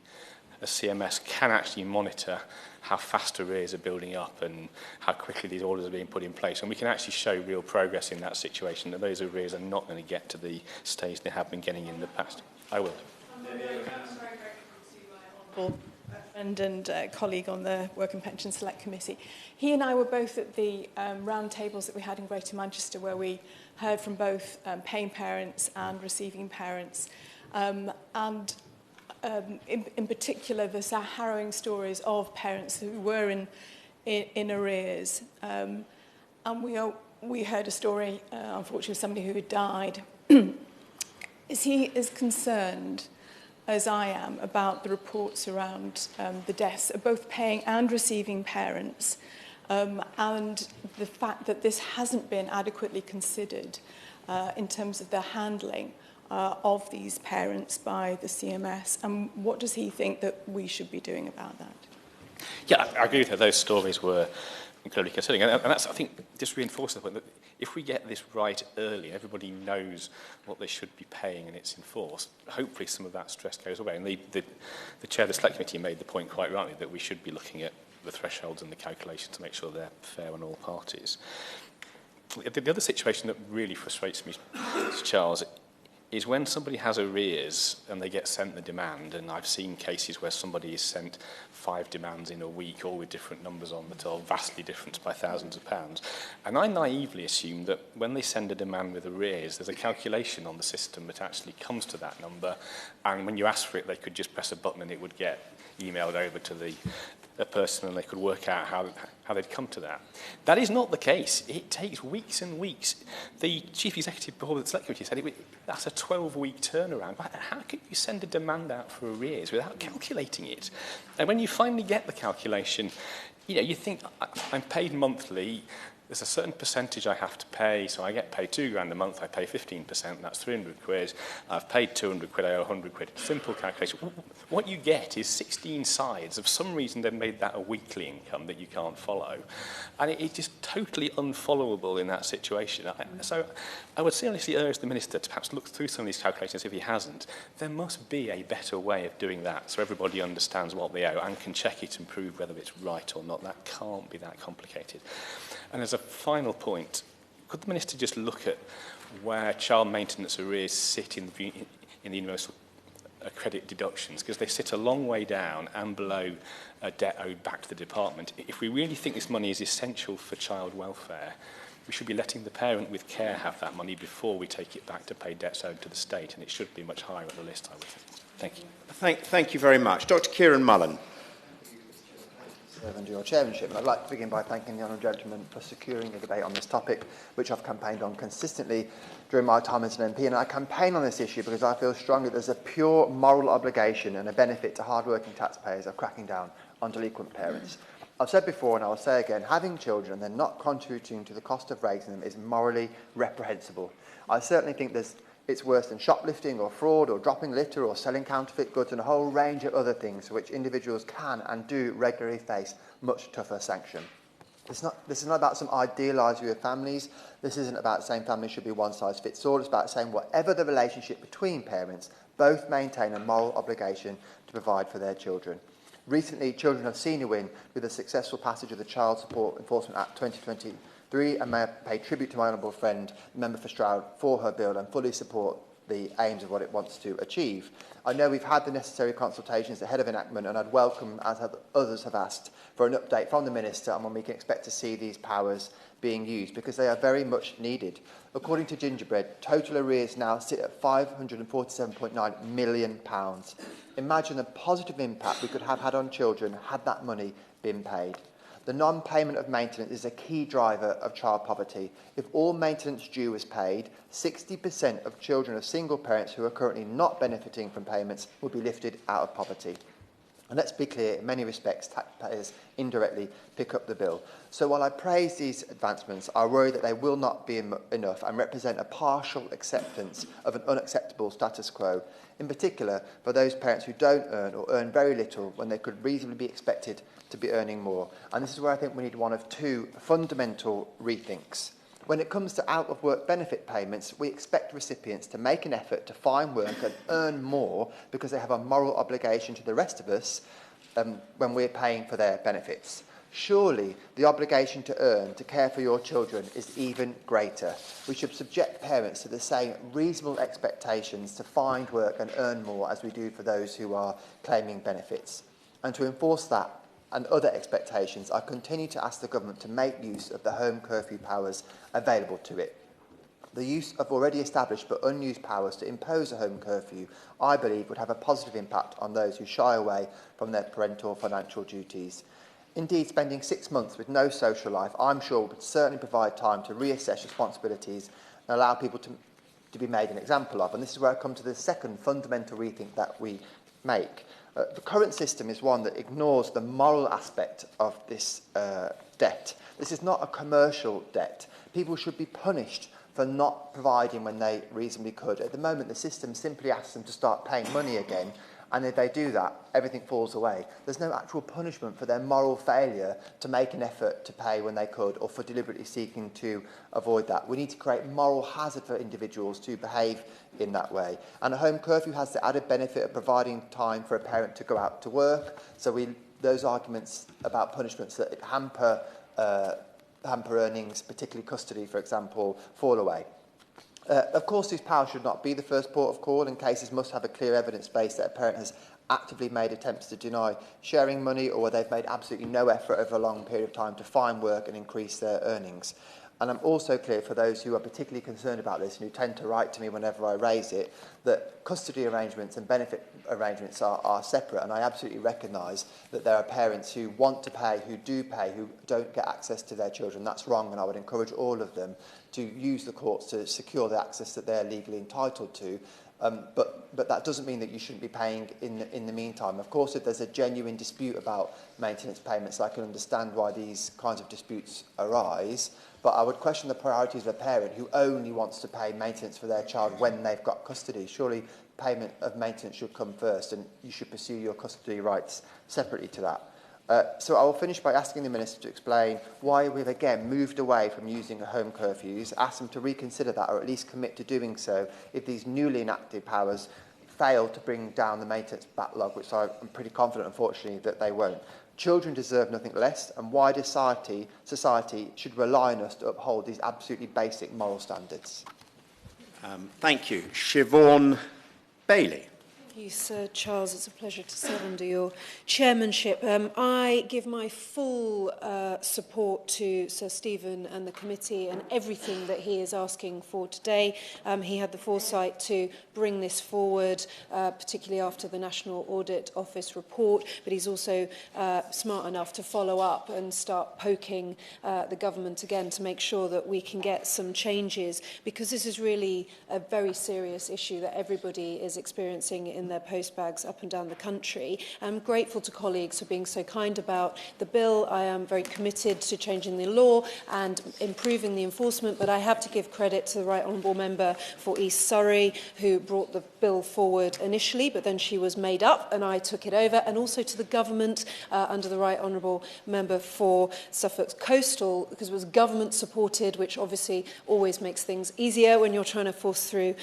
CMS can actually monitor how fast arrears are building up and how quickly these orders are being put in place. And we can actually show real progress in that situation, that those arrears are not going to get to the stage they have been getting in the past. I will. And colleague on the Work and Pension Select Committee. He and I were both at the round tables that we had in Greater Manchester, where we heard from both paying parents and receiving parents. In particular, the harrowing stories of parents who were in arrears. And we heard a story, unfortunately, of somebody who had died. Is he as concerned as I am about the reports around the deaths of both paying and receiving parents, and the fact that this hasn't been adequately considered in terms of the handling of these parents by the CMS? And what does he think that we should be doing about that? Yeah, I agree with her. Those stories were incredibly concerning. And that's, I think, just reinforces the point that if we get this right early, everybody knows what they should be paying and it's enforced, hopefully some of that stress goes away. And the chair of the Select Committee made the point quite rightly that we should be looking at the thresholds and the calculations to make sure they're fair on all parties. The other situation that really frustrates me, Charles, is when somebody has arrears and they get sent the demand, and I've seen cases where somebody is sent 5 demands in a week, all with different numbers on that are vastly different by thousands of pounds. And I naively assume that when they send a demand with arrears, there's a calculation on the system that actually comes to that number, and when you ask for it, they could just press a button and it would get emailed over to the person, and they could work out how they'd come to that. That is not the case. It takes weeks and weeks. The Chief Executive before the Select Committee said that's a 12-week turnaround. How can you send a demand out for arrears without calculating it? And when you finally get the calculation, you think, I'm paid monthly, there's a certain percentage I have to pay, so I get paid £2,000 a month, I pay 15%, that's 300 quid. I've paid 200 quid, I owe 100 quid. Simple calculation. What you get is 16 sides. For some reason, they've made that a weekly income that you can't follow. And it's just totally unfollowable in that situation. So I would seriously urge the Minister to perhaps look through some of these calculations if he hasn't. There must be a better way of doing that so everybody understands what they owe and can check it and prove whether it's right or not. That can't be that complicated. And as a final point, could the Minister just look at where child maintenance arrears sit in the universal credit deductions, because they sit a long way down and below a debt owed back to the department. If we really think this money is essential for child welfare, we should be letting the parent with care have that money before we take it back to pay debts owed to the state, and it should be much higher on the list, I would think. Thank you. Thank you very much. Dr. Kieran Mullen. Under your chairmanship. I'd like to begin by thanking the honourable gentleman for securing a debate on this topic, which I've campaigned on consistently during my time as an MP. And I campaign on this issue because I feel strongly there's a pure moral obligation and a benefit to hard-working taxpayers of cracking down on delinquent parents. I've said before, and I will say again, having children and then not contributing to the cost of raising them is morally reprehensible. I certainly think it's worse than shoplifting or fraud or dropping litter or selling counterfeit goods and a whole range of other things for which individuals can and do regularly face much tougher sanction. This is not about some idealised view of families. This isn't about saying families should be one size fits all. It's about saying whatever the relationship between parents, both maintain a moral obligation to provide for their children. Recently, children have seen a win with the successful passage of the Child Support Enforcement Act 2023, and may I pay tribute to my honourable friend, Member for Stroud, for her bill and fully support the aims of what it wants to achieve. I know we've had the necessary consultations ahead of enactment, and I'd welcome, as others have asked, for an update from the Minister on when we can expect to see these powers being used, because they are very much needed. According to Gingerbread, total arrears now sit at £547.9 million. Imagine the positive impact we could have had on children had that money been paid. The non-payment of maintenance is a key driver of child poverty. If all maintenance due was paid, 60% of children of single parents who are currently not benefiting from payments would be lifted out of poverty. And let's be clear, in many respects, taxpayers indirectly pick up the bill. So while I praise these advancements, I worry that they will not be enough and represent a partial acceptance of an unacceptable status quo, in particular for those parents who don't earn or earn very little when they could reasonably be expected to be earning more. And this is where I think we need one of two fundamental rethinks. When it comes to out-of-work benefit payments, we expect recipients to make an effort to find work and earn more because they have a moral obligation to the rest of us when we're paying for their benefits. Surely the obligation to earn to care for your children is even greater. We should subject parents to the same reasonable expectations to find work and earn more as we do for those who are claiming benefits. And to enforce that and other expectations, I continue to ask the Government to make use of the home curfew powers available to it. The use of already established but unused powers to impose a home curfew, I believe, would have a positive impact on those who shy away from their parental financial duties. Indeed, spending 6 months with no social life, I'm sure, would certainly provide time to reassess responsibilities and allow people to be made an example of. And this is where I come to the second fundamental rethink that we make. The current system is one that ignores the moral aspect of this debt. This is not a commercial debt. People should be punished for not providing when they reasonably could. At the moment, the system simply asks them to start paying money again, and if they do that, everything falls away. There's no actual punishment for their moral failure to make an effort to pay when they could, or for deliberately seeking to avoid that. We need to create moral hazard for individuals to behave in that way. And a home curfew has the added benefit of providing time for a parent to go out to work. So those arguments about punishments that hamper earnings, particularly custody, for example, fall away. Of course, these powers should not be the first port of call, and cases must have a clear evidence base that a parent has actively made attempts to deny sharing money, or where they've made absolutely no effort over a long period of time to find work and increase their earnings. And I'm also clear, for those who are particularly concerned about this and who tend to write to me whenever I raise it, that custody arrangements and benefit arrangements are separate, and I absolutely recognise that there are parents who want to pay, who do pay, who don't get access to their children. That's wrong, and I would encourage all of them to use the courts to secure the access that they're legally entitled to. But that doesn't mean that you shouldn't be paying in the meantime. Of course, if there's a genuine dispute about maintenance payments, I can understand why these kinds of disputes arise. But I would question the priorities of a parent who only wants to pay maintenance for their child when they've got custody. Surely payment of maintenance should come first, and you should pursue your custody rights separately to that. So I will finish by asking the Minister to explain why we've again moved away from using home curfews, ask them to reconsider that, or at least commit to doing so if these newly enacted powers fail to bring down the maintenance backlog, which I'm pretty confident, unfortunately, that they won't. Children deserve nothing less, and wider society should rely on us to uphold these absolutely basic moral standards. Thank you. Siobhan Bailey. Thank you, Sir Charles. It's a pleasure to serve under your chairmanship. I give my full support to Sir Stephen and the committee and everything that he is asking for today. He had the foresight to bring this forward, particularly after the National Audit Office report, but he's also smart enough to follow up and start poking the government again to make sure that we can get some changes, because this is really a very serious issue that everybody is experiencing in in their postbags up and down the country. I'm grateful to colleagues for being so kind about the bill. I am very committed to changing the law and improving the enforcement, but I have to give credit to the Right Honourable Member for East Surrey, who brought the bill forward initially, but then she was made up and I took it over, and also to the government under the Right Honourable Member for Suffolk Coastal, because it was government supported, which obviously always makes things easier when you're trying to force through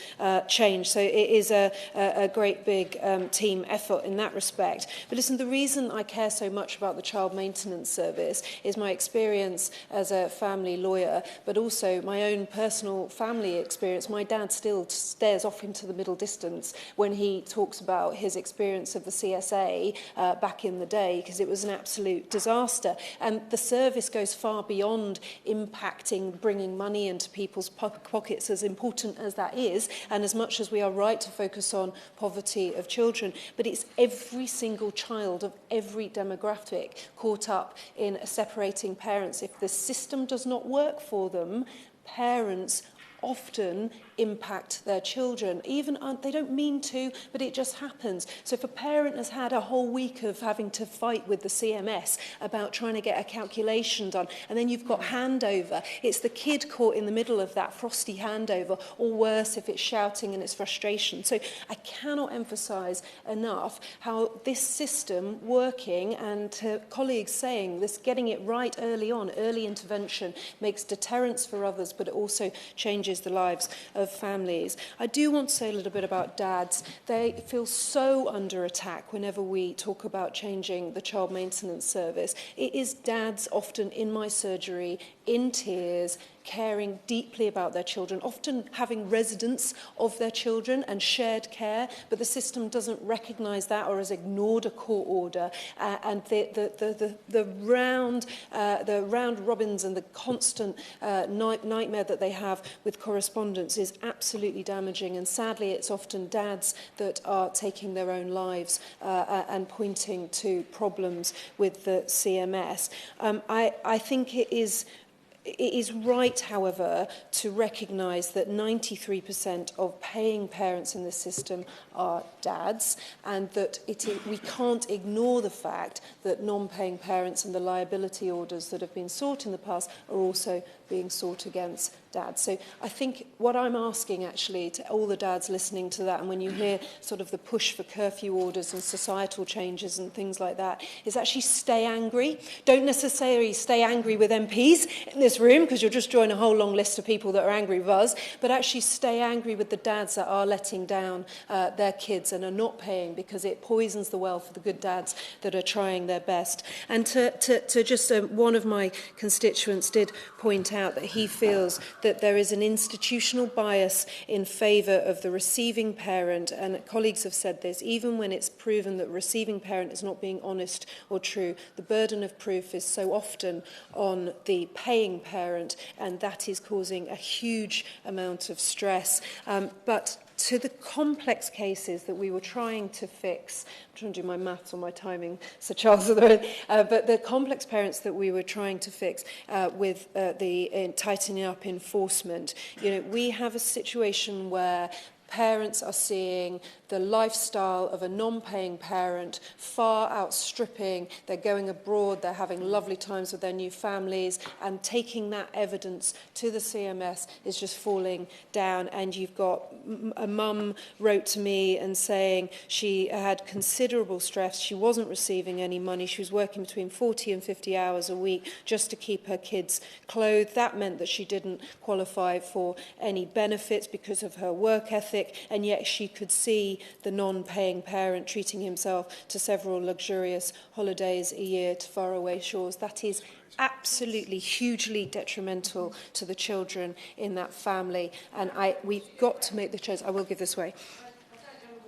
change. So it is a great big team effort in that respect. But listen, the reason I care so much about the Child Maintenance Service is my experience as a family lawyer, but also my own personal family experience. My dad still stares off into the middle distance when he talks about his experience of the CSA back in the day, because it was an absolute disaster. And the service goes far beyond impacting, bringing money into people's pockets, as important as that is, and as much as we are right to focus on poverty of children, but it's every single child of every demographic caught up in separating parents. If the system does not work for them, parents often impact their children. Even they don't mean to, but it just happens. So if a parent has had a whole week of having to fight with the CMS about trying to get a calculation done, and then you've got handover, it's the kid caught in the middle of that frosty handover, or worse if it's shouting and it's frustration. So I cannot emphasise enough how this system working, and to colleagues saying this, getting it right early on, early intervention, makes deterrence for others, but it also changes the lives of families. I do want to say a little bit about dads. They feel so under attack whenever we talk about changing the Child Maintenance Service. It is dads often in my surgery, in tears, caring deeply about their children, often having residence of their children and shared care, but the system doesn't recognise that or has ignored a court order. And the round robins and the constant nightmare that they have with correspondence is absolutely damaging. And sadly, it's often dads that are taking their own lives and pointing to problems with the CMS. I think it is right, however, to recognise that 93% of paying parents in the system are dads, and that we can't ignore the fact that non-paying parents and the liability orders that have been sought in the past are also being sought against dads. So I think what I'm asking actually to all the dads listening to that, and when you hear sort of the push for curfew orders and societal changes and things like that, is actually stay angry. Don't necessarily stay angry with MPs in this room, because you'll just join a whole long list of people that are angry with us, but actually stay angry with the dads that are letting down their kids and are not paying, because it poisons the well for the good dads that are trying their best. And to just one of my constituents did point out that he feels that there is an institutional bias in favour of the receiving parent, and colleagues have said this, even when it's proven that receiving parent is not being honest or true, the burden of proof is so often on the paying parent, and that is causing a huge amount of stress. But to the complex cases that we were trying to fix, I'm trying to do my maths on my timing, Sir Charles, but the complex parents that we were trying to fix with the tightening up enforcement, we have a situation where parents are seeing the lifestyle of a non-paying parent far outstripping. They're going abroad, they're having lovely times with their new families, and taking that evidence to the CMS is just falling down. And you've got a mum wrote to me and saying she had considerable stress. She wasn't receiving any money. She was working between 40 and 50 hours a week just to keep her kids clothed. That meant that she didn't qualify for any benefits because of her work ethic, and yet she could see the non-paying parent treating himself to several luxurious holidays a year to faraway shores. That is absolutely hugely detrimental to the children in that family, and we've got to make the choice. I will give this way.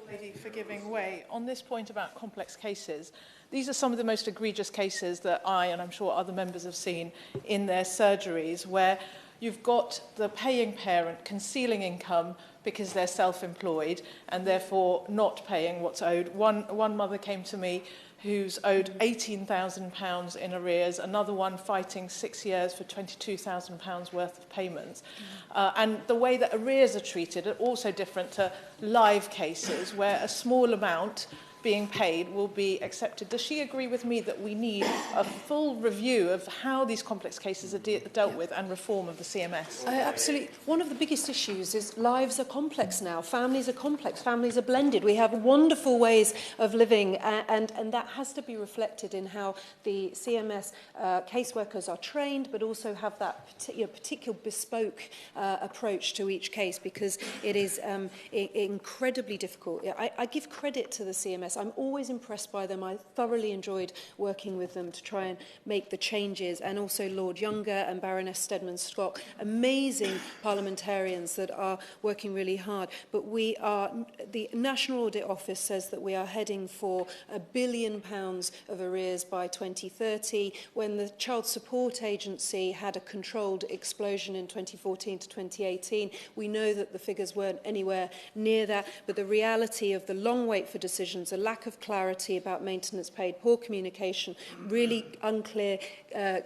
Lady for giving way. On this point about complex cases, these are some of the most egregious cases that I, and I'm sure other members, have seen in their surgeries, where you've got the paying parent concealing income because they're self-employed and therefore not paying what's owed. One mother came to me who's owed £18,000 in arrears, another one fighting 6 years for £22,000 worth of payments. And the way that arrears are treated are also different to live cases where a small amount being paid will be accepted. Does she agree with me that we need a full review of how these complex cases are dealt with and reform of the CMS? Absolutely. One of the biggest issues is lives are complex now. Families are complex. Families are blended. We have wonderful ways of living, and that has to be reflected in how the CMS caseworkers are trained, but also have that particular bespoke approach to each case, because it is incredibly difficult. I give credit to the CMS. I'm always impressed by them. I thoroughly enjoyed working with them to try and make the changes, and also Lord Younger and Baroness Stedman-Scott, amazing parliamentarians that are working really hard. But the National Audit Office says that we are heading for £1 billion of arrears by 2030, when the Child Support Agency had a controlled explosion in 2014 to 2018. We know that the figures weren't anywhere near that, but the reality of the long wait for decisions, a lack of clarity about maintenance paid, poor communication, really unclear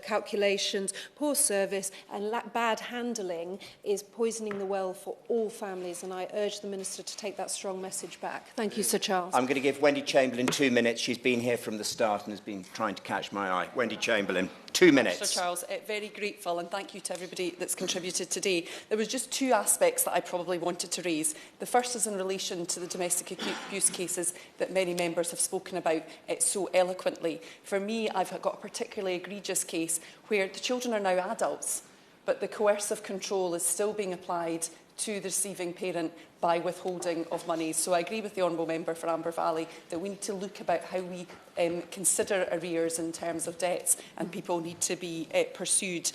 calculations, poor service and bad handling is poisoning the well for all families, and I urge the Minister to take that strong message back. Thank you, Sir Charles. I'm going to give Wendy Chamberlain 2 minutes. She's been here from the start and has been trying to catch my eye. Wendy Chamberlain, 2 minutes. Sir Charles, very grateful, and thank you to everybody that's contributed today. There was just 2 aspects that I probably wanted to raise. The first is in relation to the domestic abuse cases that many members have spoken about so eloquently. For me, I've got a particularly egregious case where the children are now adults, but the coercive control is still being applied to the receiving parent by withholding of money. So I agree with the Honourable Member for Amber Valley that we need to look about how we consider arrears in terms of debts, and people need to be pursued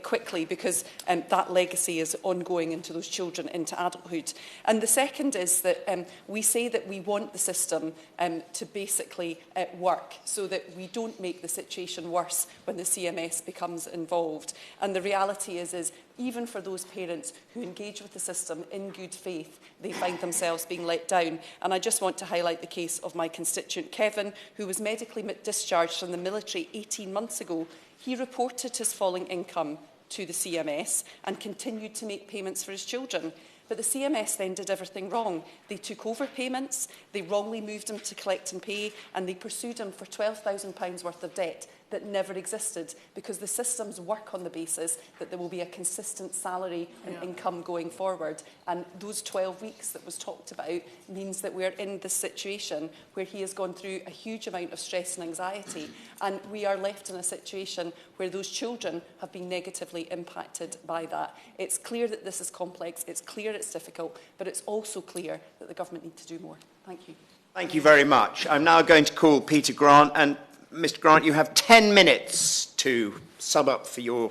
quickly, because that legacy is ongoing into those children into adulthood. And the second is that we say that we want the system to basically work so that we don't make the situation worse when the CMS becomes involved. And the reality is even for those parents who engage with the system in good faith, they find themselves being let down. And I just want to highlight the case of my constituent Kevin, who was medically discharged from the military 18 months ago. He reported his falling income to the CMS and continued to make payments for his children. But the CMS then did everything wrong. They took over payments, they wrongly moved him to collect and pay, and they pursued him for £12,000 worth of debt that never existed, because the systems work on the basis that there will be a consistent salary and income going forward. And those 12 weeks that was talked about means that we're in this situation where he has gone through a huge amount of stress and anxiety, and we are left in a situation where those children have been negatively impacted by that. It's clear that this is complex, it's clear it's difficult, but it's also clear that the government need to do more. Thank you. Thank you very much. I'm now going to call Peter Grant, and Mr Grant, you have 10 minutes to sum up for your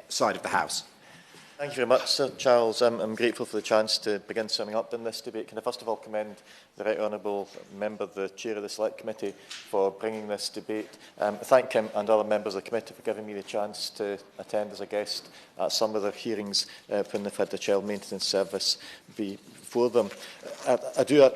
side of the House. Thank you very much, Sir Charles. I'm grateful for the chance to begin summing up in this debate. Can I first of all commend the Right Honourable Member, the Chair of the Select Committee, for bringing this debate. Thank him and other members of the committee for giving me the chance to attend as a guest at some of their hearings when they've had the child maintenance service before them. I do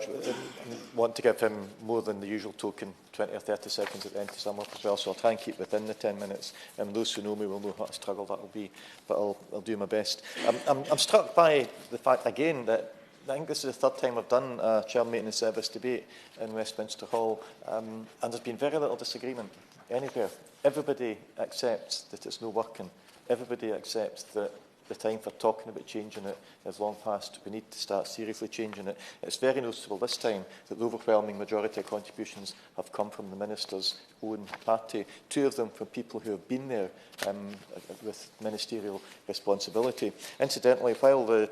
want to give him more than the usual token, 20 or 30 seconds at the end to sum up as well, so I'll try and keep within the 10 minutes. Those who know me will know what a struggle that will be, but I'll do my best. I'm struck by the fact, again, that I think this is the third time I've done a child maintenance service debate in Westminster Hall, and there's been very little disagreement anywhere. Everybody accepts that it's not working. Everybody accepts that the time for talking about changing it is long past. We need to start seriously changing it. It's very noticeable this time that the overwhelming majority of contributions have come from the Minister's own party, 2 of them from people who have been there with ministerial responsibility. Incidentally, while the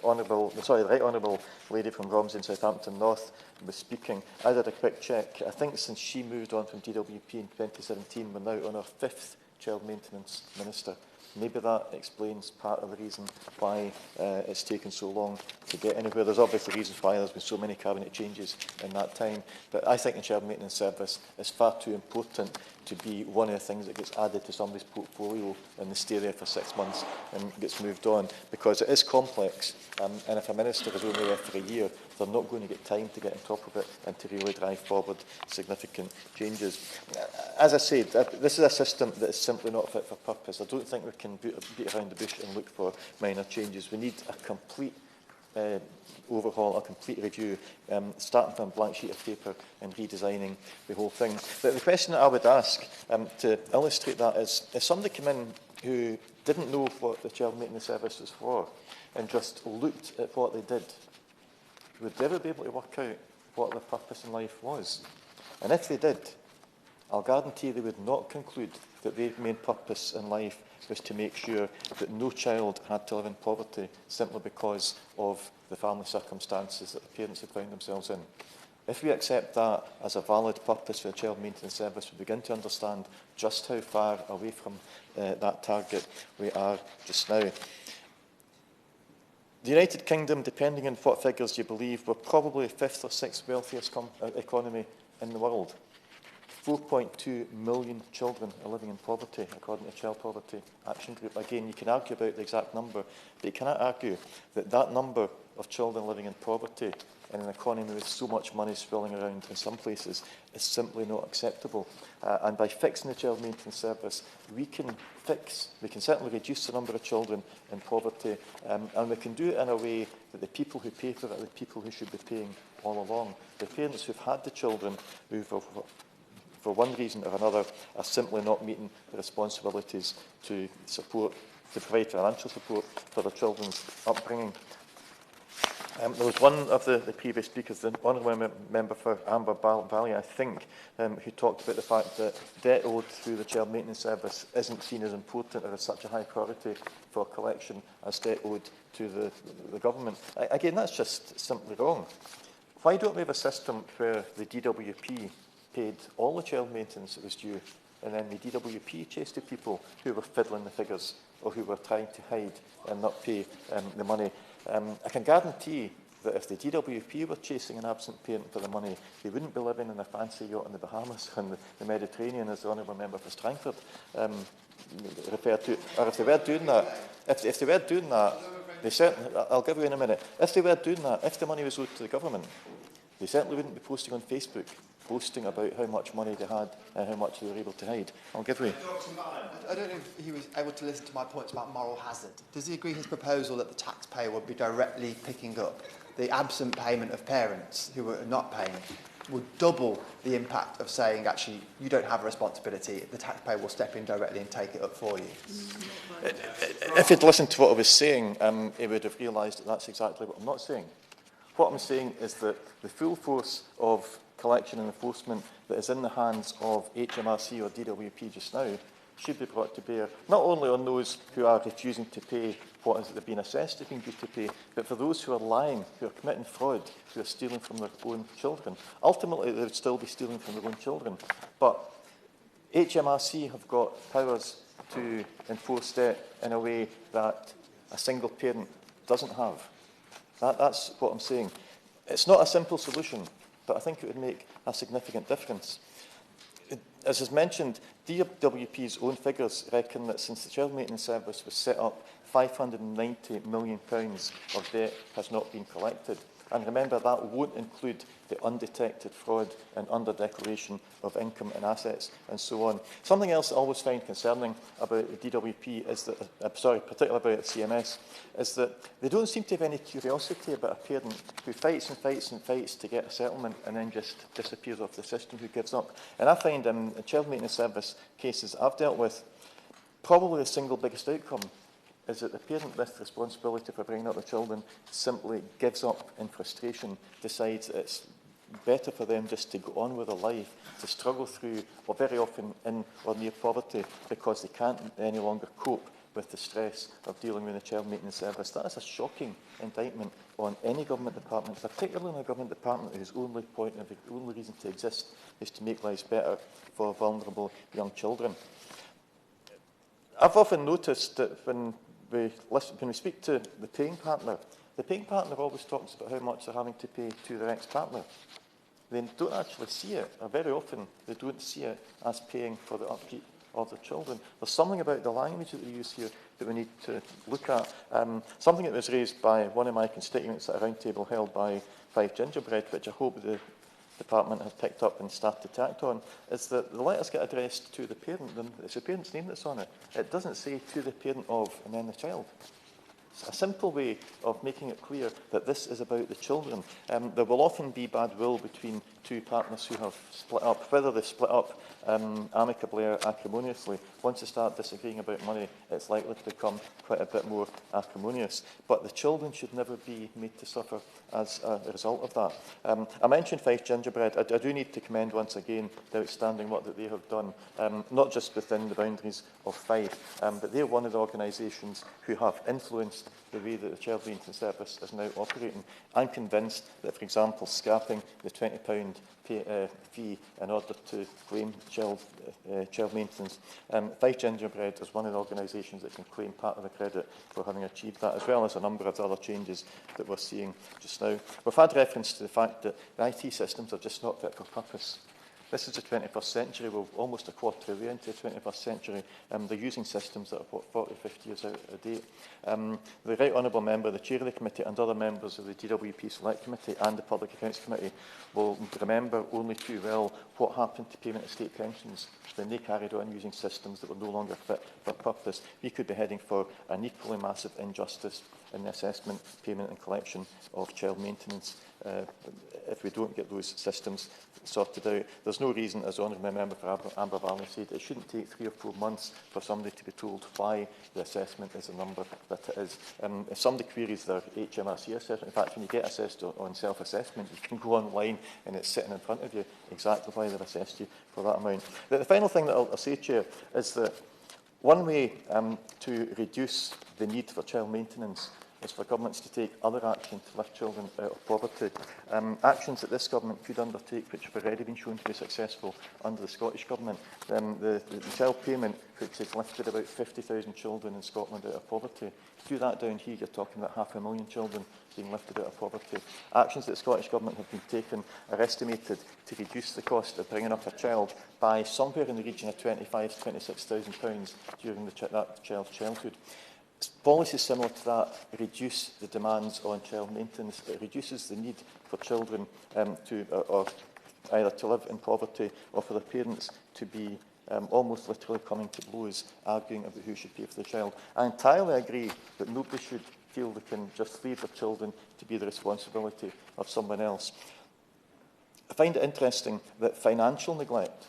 Right Honourable lady from Romsey in Southampton North was speaking, I did a quick check. I think since she moved on from DWP in 2017, we're now on our 5th child maintenance minister. Maybe that explains part of the reason why it's taken so long to get anywhere. There's obviously reasons why there's been so many cabinet changes in that time. But I think the child maintenance service is far too important to be one of the things that gets added to somebody's portfolio and they stay there for 6 months and gets moved on, because it is complex. And if a minister is only there for a year, they're not going to get time to get on top of it and to really drive forward significant changes. As I said, this is a system that is simply not fit for purpose. I don't think we can beat around the bush and look for minor changes. We need a complete overhaul, a complete review, starting from a blank sheet of paper and redesigning the whole thing. But the question that I would ask to illustrate that is, if somebody came in who didn't know what the child maintenance service was for and just looked at what they did, would they ever be able to work out what their purpose in life was? And if they did, I'll guarantee they would not conclude that their main purpose in life was to make sure that no child had to live in poverty simply because of the family circumstances that the parents had found themselves in. If we accept that as a valid purpose for the child maintenance service, we begin to understand just how far away from that target we are just now. The United Kingdom, depending on what figures you believe, were probably the 5th or 6th wealthiest economy in the world. 4.2 million children are living in poverty, according to Child Poverty Action Group. Again, you can argue about the exact number, but you cannot argue that that number of children living in poverty in an economy with so much money swirling around in some places is simply not acceptable. And by fixing the child maintenance service, we can certainly reduce the number of children in poverty, and we can do it in a way that the people who pay for it are the people who should be paying all along. The parents who've had the children, who for one reason or another are simply not meeting the responsibilities to provide financial support for their children's upbringing. There was one of the previous speakers, the honourable member for Amber Valley, I think, who talked about the fact that debt owed through the child maintenance service isn't seen as important or as such a high priority for collection as debt owed to the government. Again, that's just simply wrong. Why don't we have a system where the DWP paid all the child maintenance that was due, and then the DWP chased the people who were fiddling the figures or who were trying to hide and not pay the money? I can guarantee that if the DWP were chasing an absent parent for the money, they wouldn't be living in a fancy yacht in the Bahamas and the Mediterranean, as the honourable member for Strangford referred to. Or if they were doing that, if they were doing that, they certainly, I'll give you in a minute, if they were doing that, if the money was owed to the government, they certainly wouldn't be posting on Facebook, boasting about how much money they had and how much they were able to hide. I'll give way. I don't know if he was able to listen to my points about moral hazard. Does he agree his proposal that the taxpayer would be directly picking up the absent payment of parents who were not paying would double the impact of saying, actually, you don't have a responsibility, the taxpayer will step in directly and take it up for you? If he'd listened to what I was saying, he would have realised that that's exactly what I'm not saying. What I'm saying is that the full force of collection and enforcement that is in the hands of HMRC or DWP just now should be brought to bear, not only on those who are refusing to pay what is being assessed as being due to pay, but for those who are lying, who are committing fraud, who are stealing from their own children. Ultimately, they would still be stealing from their own children. But HMRC have got powers to enforce debt in a way that a single parent doesn't have. That's what I'm saying. It's not a simple solution, but I think it would make a significant difference. As is mentioned, DWP's own figures reckon that since the child maintenance service was set up, £590 million of debt has not been collected. And remember, that won't include the undetected fraud and under-declaration of income and assets and so on. Something else I always find concerning about the DWP is that, particularly about CMS, is that they don't seem to have any curiosity about a parent who fights and fights and fights to get a settlement and then just disappears off the system, who gives up. And I find in child maintenance service cases I've dealt with, probably the single biggest outcome is that the parent with responsibility for bringing up the children simply gives up in frustration, decides that it's better for them just to go on with their life, to struggle through, or very often in or near poverty, because they can't any longer cope with the stress of dealing with the child maintenance service. That is a shocking indictment on any government department, particularly on a government department whose only reason to exist is to make lives better for vulnerable young children. I've often noticed that when we speak to the paying partner always talks about how much they're having to pay to their ex-partner. They don't actually see it, or very often they don't see it as paying for the upkeep of the children. There's something about the language that we use here that we need to look at. Something that was raised by one of my constituents at a round table held by Five Gingerbread, which I hope the Department have picked up and started to act on, is that the letters get addressed to the parent, and it's the parent's name that's on it. It doesn't say to the parent of and then the child. It's a simple way of making it clear that this is about the children. There will often be bad will between two partners who have split up, whether they split up amicably or acrimoniously. Once they start disagreeing about money, it's likely to become quite a bit more acrimonious. But the children should never be made to suffer as a result of that. I mentioned Fife Gingerbread. I do need to commend once again the outstanding work that they have done, not just within the boundaries of Fife, but they're one of the organisations who have influenced the way that the Child Maintenance Service is now operating. I'm convinced that, for example, scrapping the £20 fee in order to claim child maintenance. Fife Gingerbread is one of the organisations that can claim part of the credit for having achieved that, as well as a number of other changes that we're seeing just now. We've had reference to the fact that the IT systems are just not fit for purpose. This is the 21st century. We're almost a quarter of the way into the 21st century. They're using systems that are, 40, 50 years out of date. The Right Honourable Member, the Chair of the Committee, and other members of the DWP Select Committee and the Public Accounts Committee will remember only too well what happened to payment of state pensions when they carried on using systems that were no longer fit for purpose. We could be heading for an equally massive injustice in the assessment, payment and collection of child maintenance if we don't get those systems sorted out. There's no reason, as Honourable Member for Amber Valley said, it shouldn't take 3 or 4 months for somebody to be told why the assessment is the number that it is. If somebody queries their HMRC assessment, in fact, when you get assessed on self-assessment, you can go online and it's sitting in front of you exactly why they've assessed you for that amount. The final thing that I'll say, Chair, is that one way to reduce the need for child maintenance is for governments to take other action to lift children out of poverty. Actions that this government could undertake, which have already been shown to be successful under the Scottish Government. The child payment, which has lifted about 50,000 children in Scotland out of poverty. Do that down here, you're talking about 500,000 children being lifted out of poverty. Actions that the Scottish Government have been taken are estimated to reduce the cost of bringing up a child by somewhere in the region of £25,000 to £26,000 during that child's childhood. Policies similar to that reduce the demands on child maintenance. It reduces the need for children or either to live in poverty or for their parents to be almost literally coming to blows, arguing about who should pay for the child. I entirely agree that nobody should feel they can just leave their children to be the responsibility of someone else. I find it interesting that financial neglect,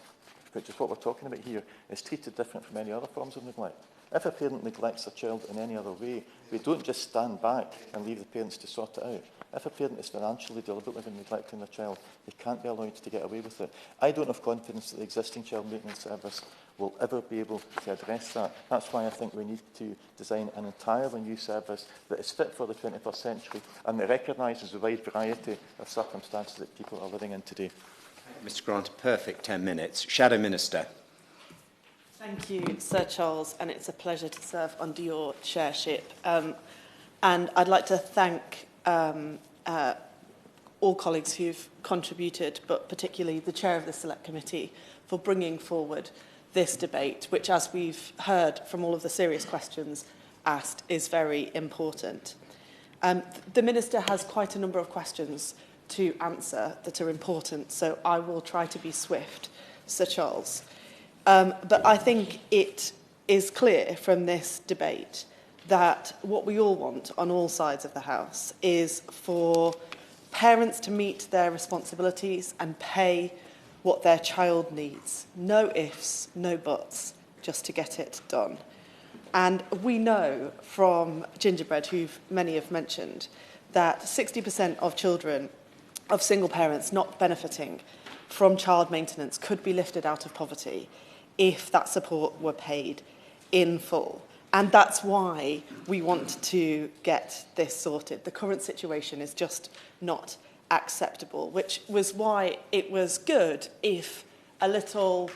which is what we're talking about here, is treated different from any other forms of neglect. If a parent neglects a child in any other way, we don't just stand back and leave the parents to sort it out. If a parent is financially deliberately neglecting their child, they can't be allowed to get away with it. I don't have confidence that the existing child maintenance service will ever be able to address that. That's why I think we need to design an entirely new service that is fit for the 21st century and that recognises the wide variety of circumstances that people are living in today. Mr Grant, a perfect 10 minutes. Shadow Minister. Thank you, Sir Charles, and it's a pleasure to serve under your chairship. And I'd like to thank all colleagues who've contributed, but particularly the Chair of the Select Committee, for bringing forward this debate, which, as we've heard from all of the serious questions asked, is very important. The Minister has quite a number of questions to answer that are important, so I will try to be swift, Sir Charles. But I think it is clear from this debate that what we all want on all sides of the House is for parents to meet their responsibilities and pay what their child needs. No ifs, no buts, just to get it done. And we know from Gingerbread, who many have mentioned, that 60% of children of single parents not benefiting from child maintenance could be lifted out of poverty if that support were paid in full. And that's why we want to get this sorted. The current situation is just not acceptable, which was why it was good, if a little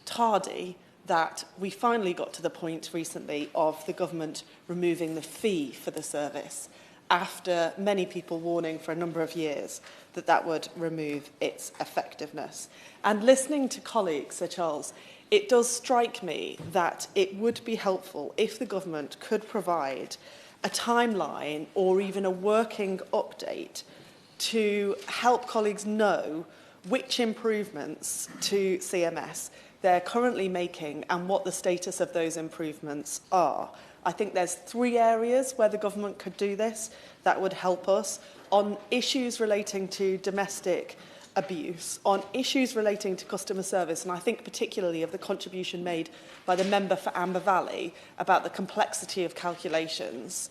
tardy, that we finally got to the point recently of the government removing the fee for the service after many people warning for a number of years that that would remove its effectiveness. And listening to colleagues, Sir Charles, it does strike me that it would be helpful if the government could provide a timeline or even a working update to help colleagues know which improvements to CMS they're currently making and what the status of those improvements are. I think there's 3 areas where the government could do this that would help us on issues relating to domestic abuse, on issues relating to customer service, and I think particularly of the contribution made by the member for Amber Valley about the complexity of calculations.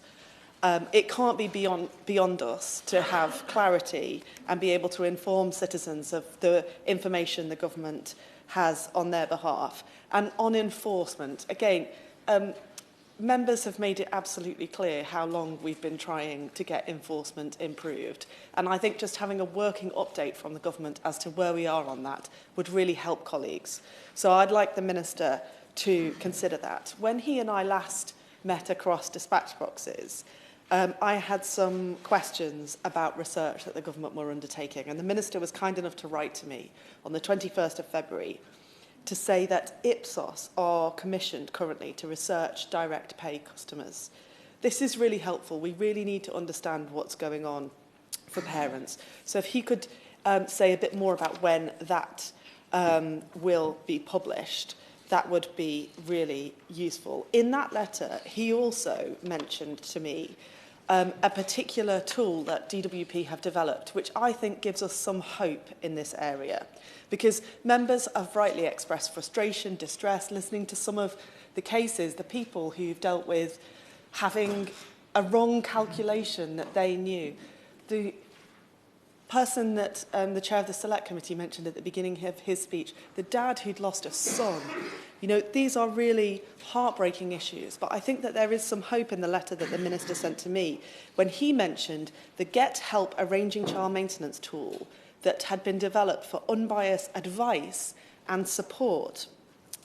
It can't be beyond us to have clarity and be able to inform citizens of the information the government has on their behalf. And on enforcement, again, members have made it absolutely clear how long we've been trying to get enforcement improved. And I think just having a working update from the government as to where we are on that would really help colleagues. So I'd like the Minister to consider that. When he and I last met across dispatch boxes, I had some questions about research that the government were undertaking, and the Minister was kind enough to write to me on the 21st of February to say that Ipsos are commissioned currently to research direct pay customers. This is really helpful. We really need to understand what's going on for parents. So if he could say a bit more about when that will be published, that would be really useful. In that letter, he also mentioned to me a particular tool that DWP have developed, which I think gives us some hope in this area. Because members have rightly expressed frustration, distress, listening to some of the cases, the people who've dealt with having a wrong calculation that they knew. The person that the chair of the Select Committee mentioned at the beginning of his speech, the dad who'd lost a son. You know, these are really heartbreaking issues, but I think that there is some hope in the letter that the Minister sent to me when he mentioned the Get Help Arranging Child Maintenance tool that had been developed for unbiased advice and support,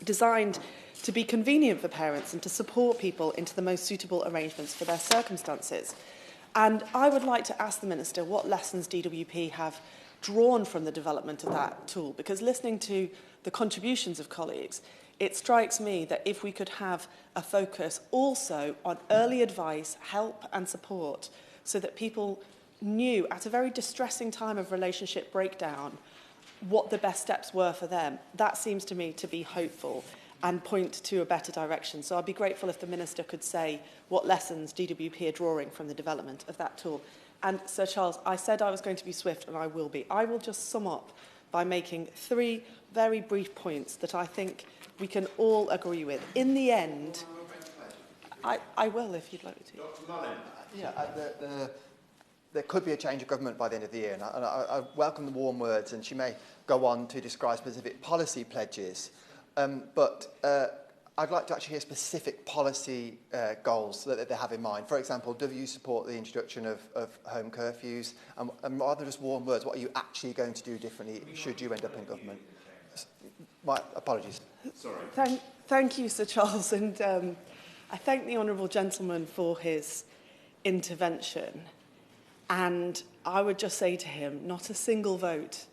designed to be convenient for parents and to support people into the most suitable arrangements for their circumstances. And I would like to ask the Minister what lessons DWP have drawn from the development of that tool, because listening to the contributions of colleagues, it strikes me that if we could have a focus also on early advice, help and support, so that people knew at a very distressing time of relationship breakdown what the best steps were for them, that seems to me to be hopeful and point to a better direction. So I'd be grateful if the Minister could say what lessons DWP are drawing from the development of that tool. And Sir Charles, I said I was going to be swift, and I will be. I will just sum up by making 3 very brief points that I think we can all agree with. In the end, I will if you'd like me to. Dr. Mullin. Yeah, there could be a change of government by the end of the year, and I welcome the warm words, and she may go on to describe specific policy pledges. But I'd like to actually hear specific policy goals that they have in mind. For example, do you support the introduction of home curfews? And rather just warm words, what are you actually going to do differently should you end up in government? My apologies. Sorry. Thank you, Sir Charles, and I thank the honourable gentleman for his intervention. And I would just say to him, not a single vote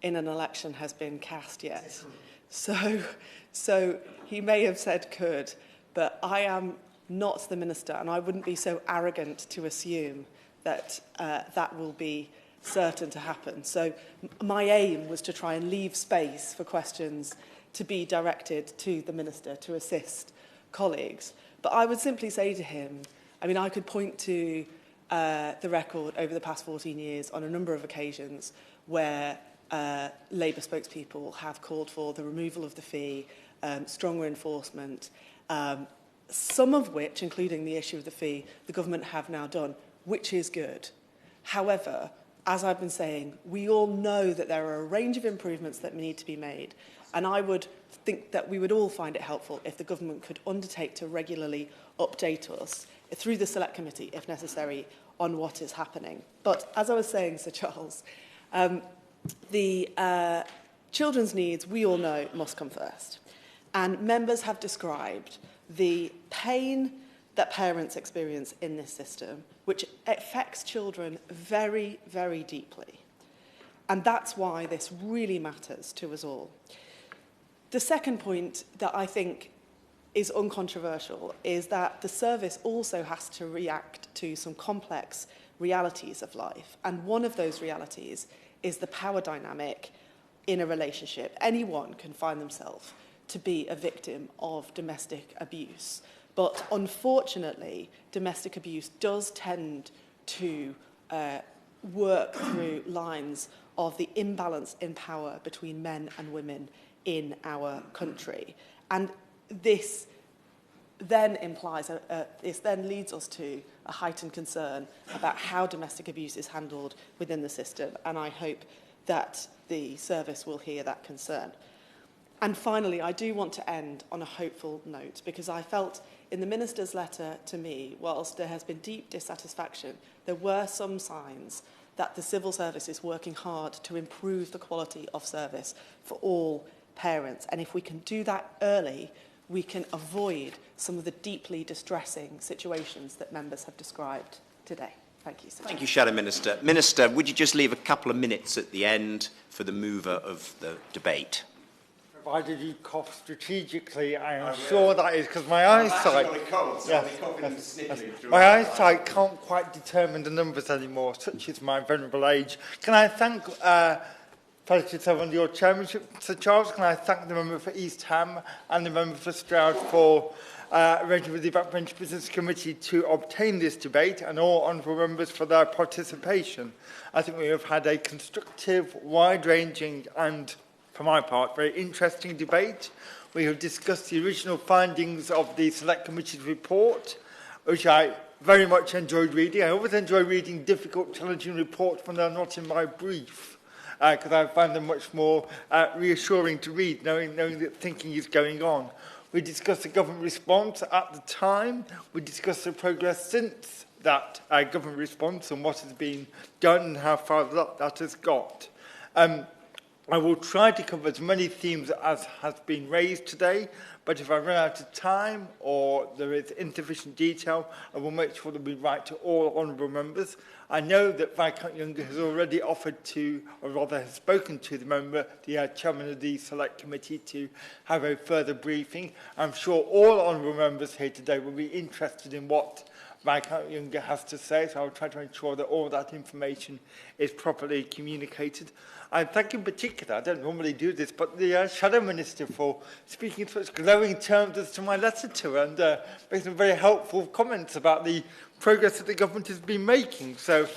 in an election has been cast yet. So he may have said could, but I am not the Minister, and I wouldn't be so arrogant to assume that that will be certain to happen. So my aim was to try and leave space for questions to be directed to the Minister to assist colleagues. But I would simply say to him, I mean, I could point to the record over the past 14 years on a number of occasions where Labour spokespeople have called for the removal of the fee, stronger enforcement, some of which, including the issue of the fee, the government have now done, which is good. However, as I've been saying, we all know that there are a range of improvements that need to be made, and I would think that we would all find it helpful if the government could undertake to regularly update us through the Select Committee, if necessary, on what is happening. But as I was saying, Sir Charles, the children's needs, we all know, must come first. And members have described the pain that parents experience in this system, which affects children very, very deeply. And that's why this really matters to us all. The second point that I think is uncontroversial is that the service also has to react to some complex realities of life. And one of those realities is the power dynamic in a relationship. Anyone can find themselves to be a victim of domestic abuse. But unfortunately, domestic abuse does tend to work through lines of the imbalance in power between men and women in our country. And this then implies, this then leads us to a heightened concern about how domestic abuse is handled within the system. And I hope that the service will hear that concern. And finally, I do want to end on a hopeful note, because I felt in the Minister's letter to me, whilst there has been deep dissatisfaction, there were some signs that the civil service is working hard to improve the quality of service for all parents. And if we can do that early, we can avoid some of the deeply distressing situations that members have described today. Thank you, Sir. Thank you, Shadow Minister. Minister, would you just leave a couple of minutes at the end for the mover of the debate? Provided you cough strategically, I am sure that is because my eyesight... My eyesight can't quite determine the numbers anymore, such is my venerable age. Can I thank... Pleasure to serve under your chairmanship, Sir Charles. Can I thank the member for East Ham and the member for Stroud for arranging with the Backbench Business Committee to obtain this debate, and all honourable members for their participation. I think we have had a constructive, wide-ranging and, for my part, very interesting debate. We have discussed the original findings of the Select Committee's report, which I very much enjoyed reading. I always enjoy reading difficult, challenging reports when they're not in my brief, because I find them much more reassuring to read, knowing that thinking is going on. We discussed the government response at the time. We discussed the progress since that government response and what has been done and how far that has got. I will try to cover as many themes as has been raised today, but if I run out of time or there is insufficient detail, I will make sure that we write to all honourable members. I know that Viscount Younger has already offered to, or rather has spoken to the member, the chairman of the Select Committee, to have a further briefing. I'm sure all honourable members here today will be interested in what Viscount Younger has to say, so I'll try to ensure that all that information is properly communicated. I thank in particular, I don't normally do this, but the Shadow Minister for speaking in such glowing terms as to my letter to her and making some very helpful comments about the progress that the government has been making. So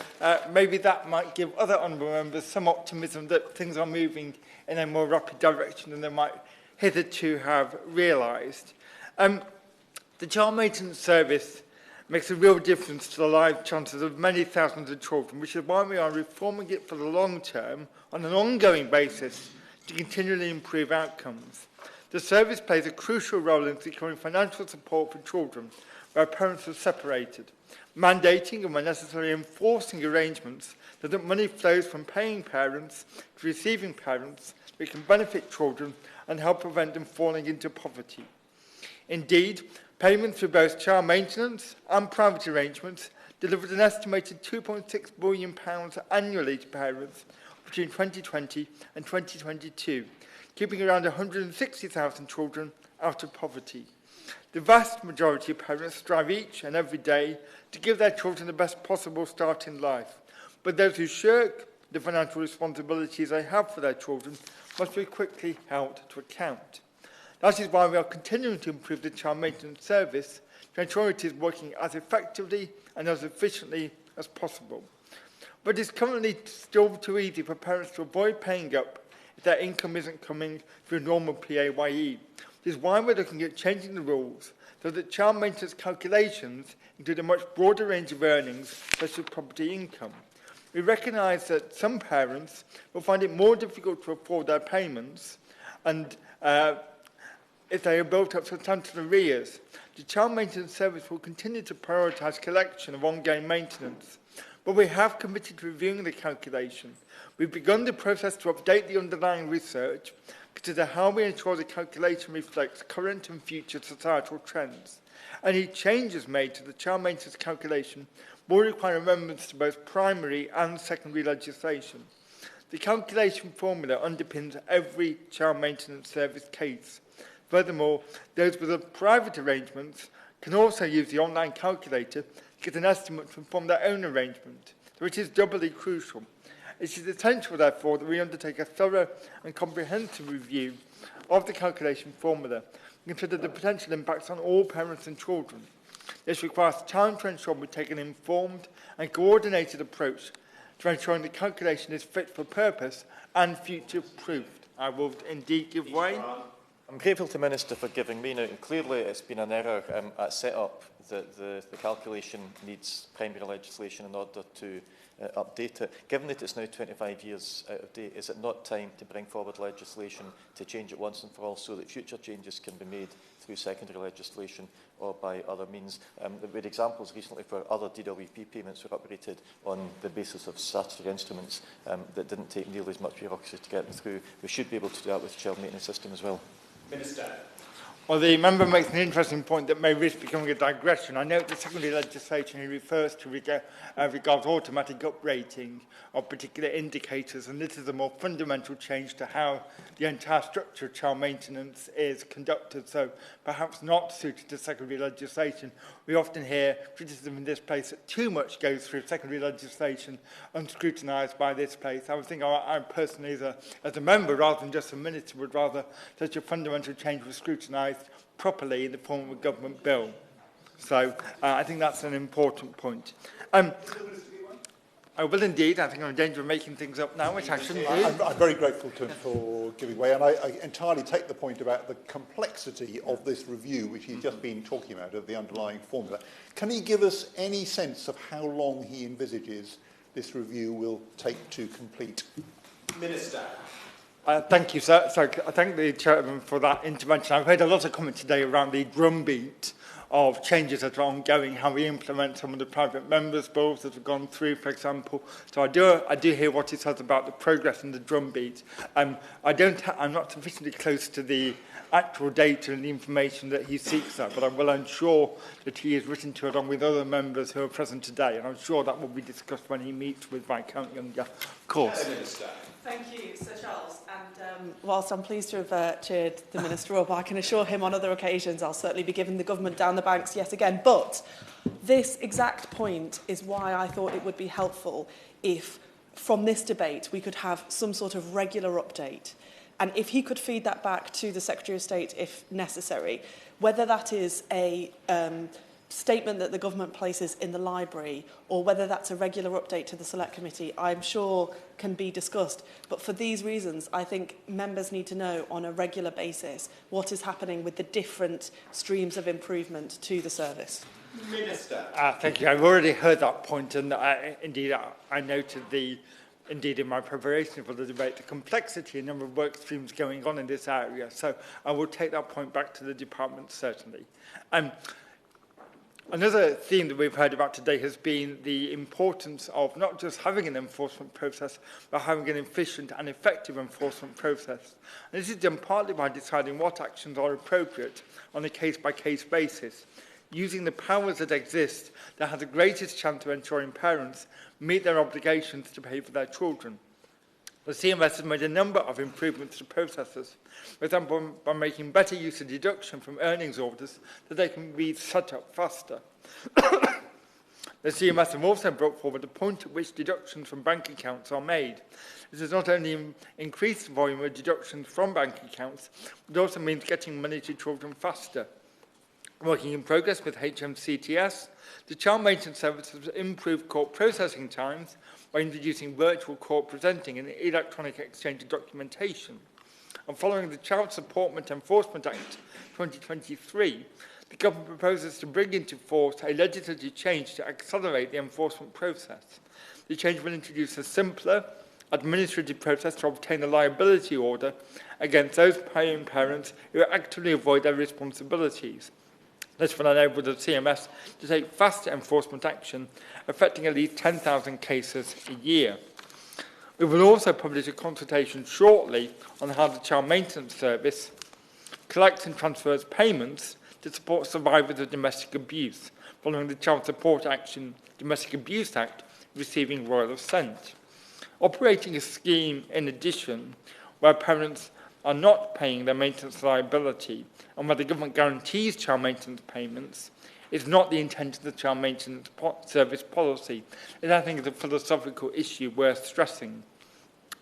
maybe that might give other honourable members some optimism that things are moving in a more rapid direction than they might hitherto have realised. The Child Maintenance Service makes a real difference to the life chances of many thousands of children, which is why we are reforming it for the long term on an ongoing basis to continually improve outcomes. The service plays a crucial role in securing financial support for children where parents are separated, mandating and, when necessary, enforcing arrangements so that money flows from paying parents to receiving parents, which can benefit children and help prevent them falling into poverty. Indeed, payments for both child maintenance and private arrangements delivered an estimated £2.6 billion annually to parents between 2020 and 2022, keeping around 160,000 children out of poverty. The vast majority of parents strive each and every day to give their children the best possible start in life, but those who shirk the financial responsibilities they have for their children must be quickly held to account. That is why we are continuing to improve the child maintenance service to ensure it is working as effectively and as efficiently as possible. But it's currently still too easy for parents to avoid paying up if their income isn't coming through normal PAYE. This is why we're looking at changing the rules so that child maintenance calculations include a much broader range of earnings, such as property income. We recognise that some parents will find it more difficult to afford their payments and if they have built up substantial arrears. The Child Maintenance Service will continue to prioritise collection of ongoing maintenance, but we have committed to reviewing the calculation. We've begun the process to update the underlying research, consider how we ensure the calculation reflects current and future societal trends. Any changes made to the child maintenance calculation will require amendments to both primary and secondary legislation. The calculation formula underpins every child maintenance service case. Furthermore, those with private arrangements can also use the online calculator to get an estimate from their own arrangement, which is doubly crucial. It is essential, therefore, that we undertake a thorough and comprehensive review of the calculation formula and consider the potential impacts on all parents and children. This requires time to ensure we take an informed and coordinated approach to ensuring the calculation is fit for purpose and future-proofed. I will indeed give way. I'm grateful to the Minister for giving me now. And clearly, it's been an error at set-up that the calculation needs primary legislation in order to update it. Given that it's now 25 years out of date, is it not time to bring forward legislation to change it once and for all so that future changes can be made through secondary legislation or by other means? There were examples recently where other DWP payments were operated on the basis of statutory instruments that didn't take nearly as much bureaucracy to get them through. We should be able to do that with the child maintenance system as well. Minister. Well, the member makes an interesting point that may risk becoming a digression. I note the secondary legislation he refers to regards automatic uprating of particular indicators, and this is a more fundamental change to how the entire structure of child maintenance is conducted, so perhaps not suited to secondary legislation. We often hear criticism in this place that too much goes through secondary legislation unscrutinised by this place. I would think I personally, as a member, rather than just a minister, would rather such a fundamental change was scrutinised properly in the form of a government bill. So I think that's an important point. I will indeed. I think I'm in danger of making things up now, which I shouldn't do. I'm very grateful to him for giving way, and I entirely take the point about the complexity of this review, which he's just been talking about, of the underlying formula. Can he give us any sense of how long he envisages this review will take to complete? Minister. Thank you, sir. So I thank the Chairman for that intervention. I've heard a lot of comment today around the drumbeat of changes that are ongoing, how we implement some of the private members' bills that have gone through, for example. So I do hear what he says about the progress and the drumbeat. I'm not sufficiently close to the actual data and the information that he seeks at, but I will ensure that he is written to along with other members who are present today, and I'm sure that will be discussed when he meets with Viscount Younger, of course. Thank you, Sir Charles. And whilst I'm pleased to have cheered the Minister up, I can assure him on other occasions I'll certainly be giving the government down the banks yet again. But this exact point is why I thought it would be helpful if, from this debate, we could have some sort of regular update. And if he could feed that back to the Secretary of State if necessary, whether that is a statement that the government places in the library or whether that's a regular update to the Select Committee, I'm sure can be discussed. But for these reasons, I think members need to know on a regular basis what is happening with the different streams of improvement to the service. Minister. Thank you. I've already heard that point, and indeed I noted indeed in my preparation for the debate, the complexity and number of work streams going on in this area. So I will take that point back to the department, certainly. Another theme that we've heard about today has been the importance of not just having an enforcement process, but having an efficient and effective enforcement process. And this is done partly by deciding what actions are appropriate on a case-by-case basis, using the powers that exist that have the greatest chance of ensuring parents meet their obligations to pay for their children. The CMS has made a number of improvements to processes, for example, by making better use of deduction from earnings orders so they can be set up faster. The CMS have also brought forward the point at which deductions from bank accounts are made. This has not only increased the volume of deductions from bank accounts, but also means getting money to children faster. Working in progress with HMCTS, the Child Maintenance Service has improved court processing times by introducing virtual court presenting and electronic exchange of documentation. And following the Child Support Enforcement Act 2023, the government proposes to bring into force a legislative change to accelerate the enforcement process. The change will introduce a simpler administrative process to obtain a liability order against those paying parents who actively avoid their responsibilities. This will enable the CMS to take faster enforcement action, affecting at least 10,000 cases a year. We will also publish a consultation shortly on how the Child Maintenance Service collects and transfers payments to support survivors of domestic abuse, following the Child Support Action Domestic Abuse Act receiving royal assent. Operating a scheme, in addition, where parents are not paying their maintenance liability and where the government guarantees child maintenance payments is not the intent of the Child Maintenance Service policy. It, I think, is a philosophical issue worth stressing.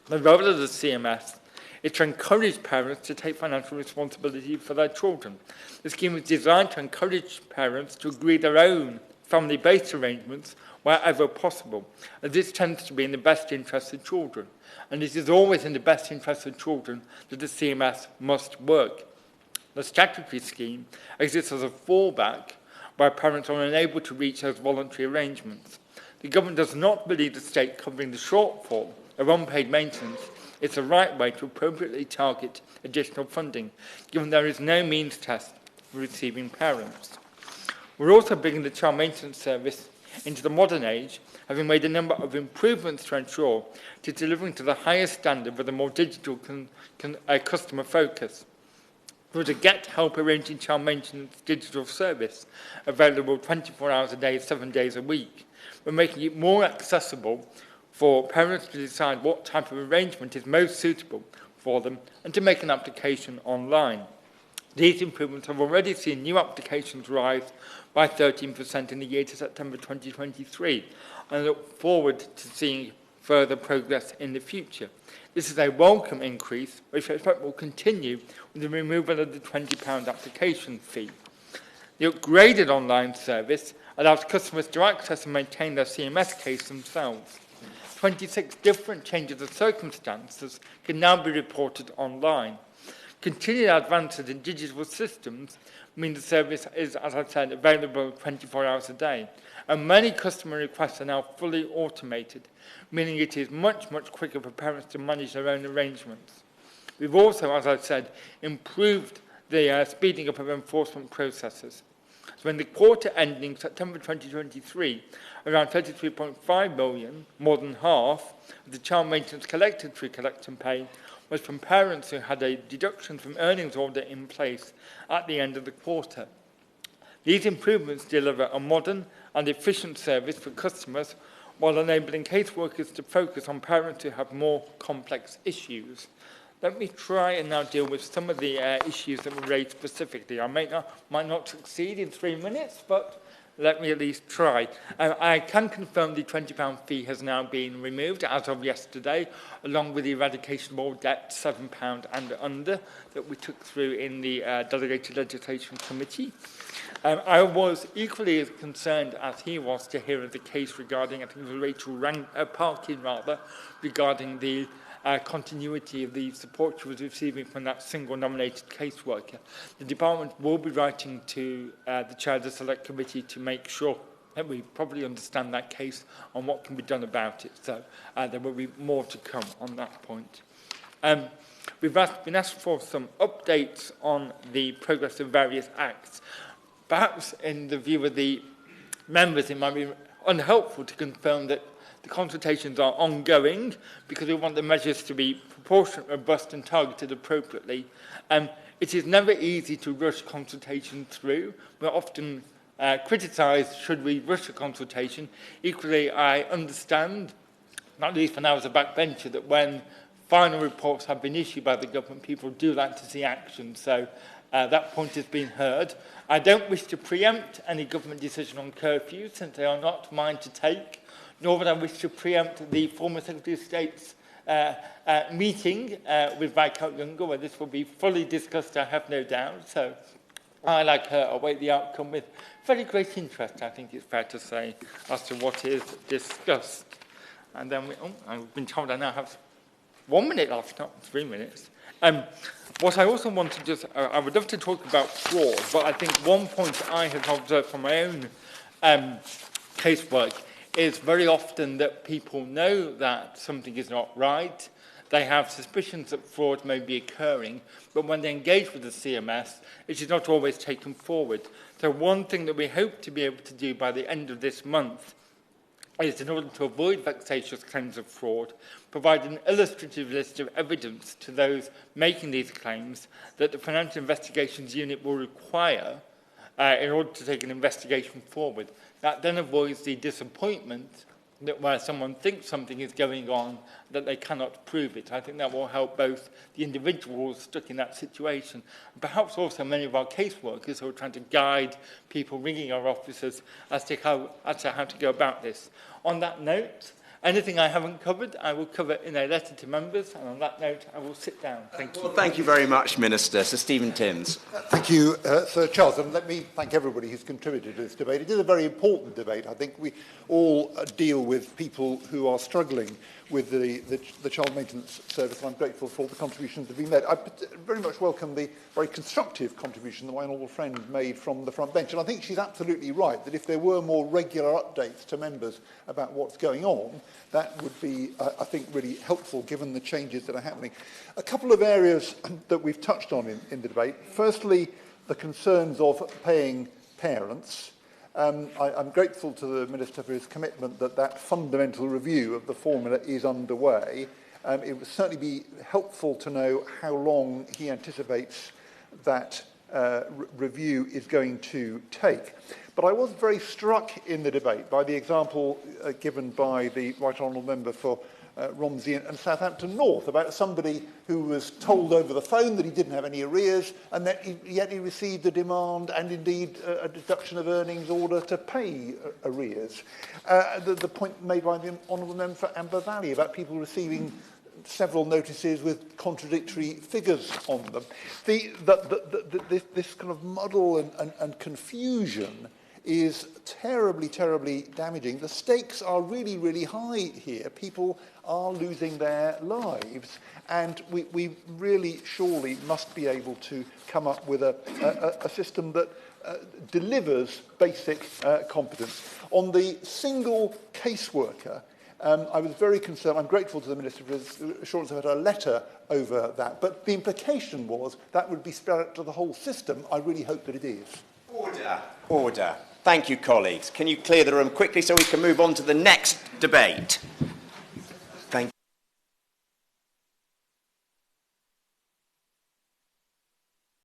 The role of the CMS is to encourage parents to take financial responsibility for their children. The scheme is designed to encourage parents to agree their own family-based arrangements wherever possible, and this tends to be in the best interest of children. And it is always in the best interest of children that the CMS must work. The statutory scheme exists as a fallback where parents are unable to reach those voluntary arrangements. The government does not believe the state covering the shortfall of unpaid maintenance is the right way to appropriately target additional funding, given there is no means test for receiving parents. We're also bringing the Child Maintenance Service into the modern age, having made a number of improvements to ensure it is delivering to the highest standard with a more digital customer focus. There is a Get Help Arranging Child Maintenance digital service available 24 hours a day, 7 days a week. We're making it more accessible for parents to decide what type of arrangement is most suitable for them and to make an application online. These improvements have already seen new applications rise by 13% in the year to September 2023, and I look forward to seeing further progress in the future. This is a welcome increase, which I expect will continue with the removal of the £20 application fee. The upgraded online service allows customers to access and maintain their CMS case themselves. 26 different changes of circumstances can now be reported online. Continued advances in digital systems mean the service is, as I said, available 24 hours a day. And many customer requests are now fully automated, meaning it is much, much quicker for parents to manage their own arrangements. We've also, as I said, improved the speeding up of enforcement processes. So in the quarter ending September 2023, around 33.5 million, more than half, of the child maintenance collected through Collect and Pay was from parents who had a deduction from earnings order in place at the end of the quarter. These improvements deliver a modern and efficient service for customers while enabling caseworkers to focus on parents who have more complex issues. Let me try and now deal with some of the issues that were raised specifically. I might not succeed in 3 minutes, but let me at least try. I can confirm the £20 fee has now been removed as of yesterday, along with the eradication of all debt £7 and under that we took through in the Delegated Legislation Committee. I was equally as concerned as he was to hear of the case regarding, I think it was Rachel Parkin regarding the continuity of the support she was receiving from that single nominated caseworker. The department will be writing to the chair of the Select Committee to make sure that we probably understand that case and what can be done about it. So there will be more to come on that point. We've been asked for some updates on the progress of various acts. Perhaps in the view of the members, it might be unhelpful to confirm that the consultations are ongoing because we want the measures to be proportionate, robust and targeted appropriately. It is never easy to rush consultation through. We're often criticised should we rush a consultation. Equally, I understand, not least when I was a backbencher, that when final reports have been issued by the government, people do like to see action. So that point has been heard. I don't wish to preempt any government decision on curfew, since they are not mine to take, nor would I wish to preempt the former Secretary of State's meeting with Viscount Younger, where this will be fully discussed, I have no doubt. So I, like her, await the outcome with very great interest, I think it's fair to say, as to what is discussed. And then, I've been told I now have 1 minute left, not 3 minutes. What I also want to just, I would love to talk about fraud, but I think one point I have observed from my own casework is very often that people know that something is not right. They have suspicions that fraud may be occurring, but when they engage with the CMS, it is not always taken forward. So one thing that we hope to be able to do by the end of this month is, in order to avoid vexatious claims of fraud, provide an illustrative list of evidence to those making these claims that the Financial Investigations Unit will require in order to take an investigation forward. That then avoids the disappointment that where someone thinks something is going on, that they cannot prove it. I think that will help both the individuals stuck in that situation, and perhaps also many of our caseworkers who are trying to guide people ringing our officers as to how to go about this. On that note, anything I haven't covered, I will cover in a letter to members, and on that note, I will sit down. Thank you. Well, thank you very much, Minister. Sir Stephen Timms. Thank you, Sir Charles, and let me thank everybody who's contributed to this debate. It is a very important debate. I think we all deal with people who are struggling with the child maintenance service, and I'm grateful for all the contributions that have been made. I very much welcome the very constructive contribution that my honourable friend made from the front bench, and I think she's absolutely right that if there were more regular updates to members about what's going on, that would be, I think, really helpful given the changes that are happening. A couple of areas that we've touched on in the debate. Firstly, the concerns of paying parents. I'm grateful to the Minister for his commitment that fundamental review of the formula is underway. It would certainly be helpful to know how long he anticipates that review is going to take. But I was very struck in the debate by the example given by the Right Honourable Member for Romsey and Southampton North about somebody who was told over the phone that he didn't have any arrears, and that yet he received a demand and indeed a deduction of earnings order to pay arrears. The point made by the Honourable Member for Amber Valley about people receiving several notices with contradictory figures on them. This kind of muddle and confusion is terribly, terribly damaging. The stakes are really, really high here. People are losing their lives, and we really surely must be able to come up with a system that delivers basic competence. On the single caseworker, I was very concerned. I'm grateful to the Minister for his assurance of a letter over that, but the implication was that would be spread out to the whole system. I really hope that it is. Order. Order. Thank you, colleagues. Can you clear the room quickly so we can move on to the next debate?